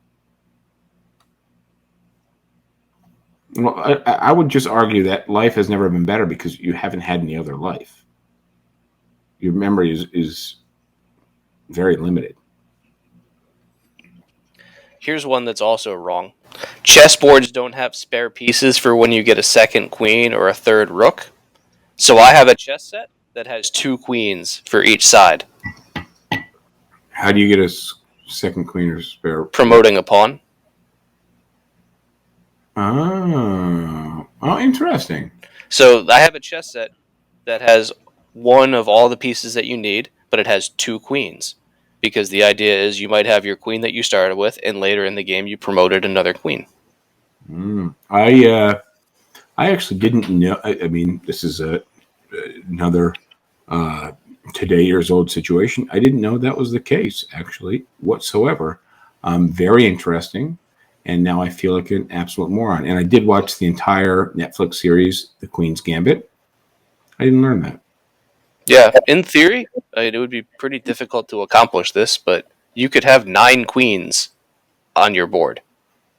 Speaker 2: Well, I would just argue that life has never been better because you haven't had any other life. Your memory is very limited.
Speaker 4: Here's one that's also wrong. Chessboards don't have spare pieces for when you get a second queen or a third rook. So I have a chess set that has 2 queens for each side.
Speaker 2: How do you get a second queen or spare?
Speaker 4: Promoting a pawn.
Speaker 2: Oh, interesting.
Speaker 4: So I have a chess set that has one of all the pieces that you need, but it has 2 queens. Because the idea is you might have your queen that you started with, and later in the game you promoted another queen.
Speaker 2: I actually didn't know. I mean, this is another today years old situation. I didn't know that was the case, actually, whatsoever. Very interesting. And now I feel like an absolute moron. And I did watch the entire Netflix series, The Queen's Gambit. I didn't learn that.
Speaker 4: Yeah, in theory, it would be pretty difficult to accomplish this, but you could have 9 queens on your board.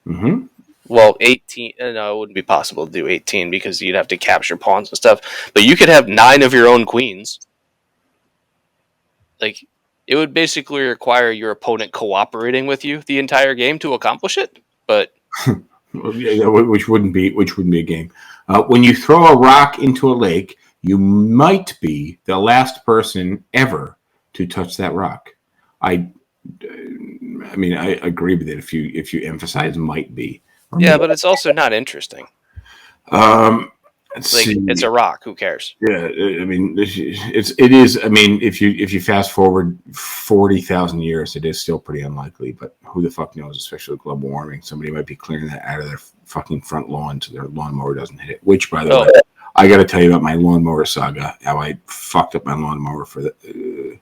Speaker 2: Mm-hmm.
Speaker 4: Well, 18. No, it wouldn't be possible to do 18 because you'd have to capture pawns and stuff. But you could have 9 of your own queens. Like, it would basically require your opponent cooperating with you the entire game to accomplish it. But
Speaker 2: which wouldn't be a game. When you throw a rock into a lake, you might be the last person ever to touch that rock. I mean, I agree with it. If you emphasize "might be,"
Speaker 4: but it's also not interesting. It's a rock. Who cares?
Speaker 2: Yeah, I mean, it is. I mean, if you fast forward 40,000 years, it is still pretty unlikely. But who the fuck knows? Especially with global warming, somebody might be clearing that out of their fucking front lawn so their lawnmower doesn't hit it. Which, by the way, I got to tell you about my lawnmower saga. How I fucked up my lawnmower for the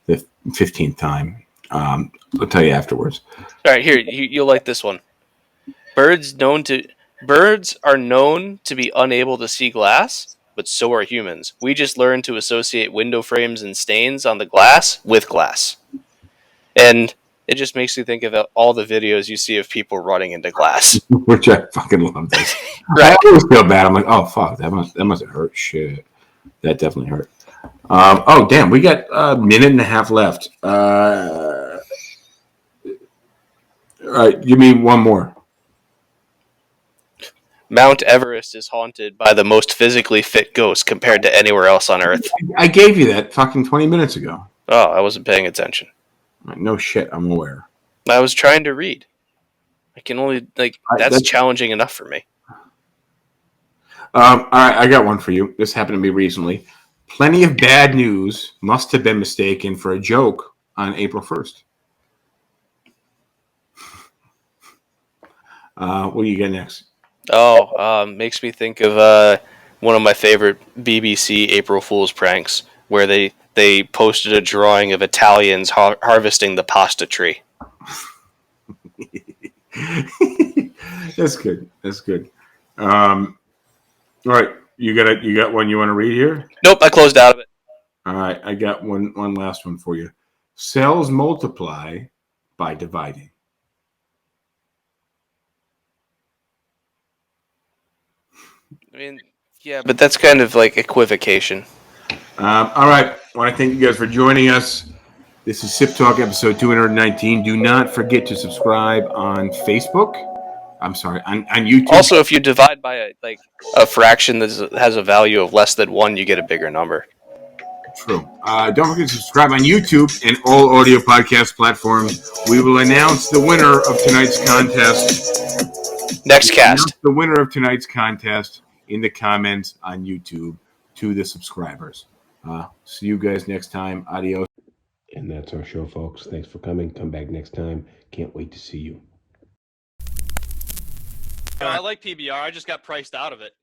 Speaker 2: 15th time. I'll tell you afterwards.
Speaker 4: All right, here you'll like this one. Birds are known to be unable to see glass, but so are humans. We just learned to associate window frames and stains on the glass with glass. And it just makes you think of all the videos you see of people running into glass.
Speaker 2: Which I fucking love this.
Speaker 4: Right.
Speaker 2: I always feel bad. I'm like, oh, fuck, that must have hurt. Shit. That definitely hurt. Oh, damn, we got a minute and a half left. All right, give me one more.
Speaker 4: Mount Everest is haunted by the most physically fit ghost compared to anywhere else on Earth.
Speaker 2: I gave you that fucking 20 minutes ago.
Speaker 4: Oh, I wasn't paying attention.
Speaker 2: No shit, I'm aware.
Speaker 4: I was trying to read. I can only, that's challenging enough for me.
Speaker 2: All right, I got one for you. This happened to me recently. Plenty of bad news must have been mistaken for a joke on April 1st. What do you get next?
Speaker 4: Makes me think of one of my favorite BBC April Fool's pranks, where they posted a drawing of Italians harvesting the pasta tree.
Speaker 2: That's good. All right, you got one you want to read here?
Speaker 4: Nope, I closed out of it.
Speaker 2: All right, I got one last one for you. Cells multiply by dividing.
Speaker 4: I mean, yeah, but that's kind of like equivocation.
Speaker 2: All right, I want to thank you guys for joining us. This is SipTalk episode 219. Do not forget to subscribe on Facebook. I'm sorry, on YouTube.
Speaker 4: Also, if you divide by a fraction that has a value of less than 1, you get a bigger number.
Speaker 2: True. Don't forget to subscribe on YouTube and all audio podcast platforms. We will announce the winner of tonight's contest.
Speaker 4: Next cast.
Speaker 2: The winner of tonight's contest in the comments on YouTube to the subscribers. See you guys next time. Adios. And that's our show, folks. Thanks for coming. Come back next time. Can't wait to see you.
Speaker 5: I like PBR. I just got priced out of it.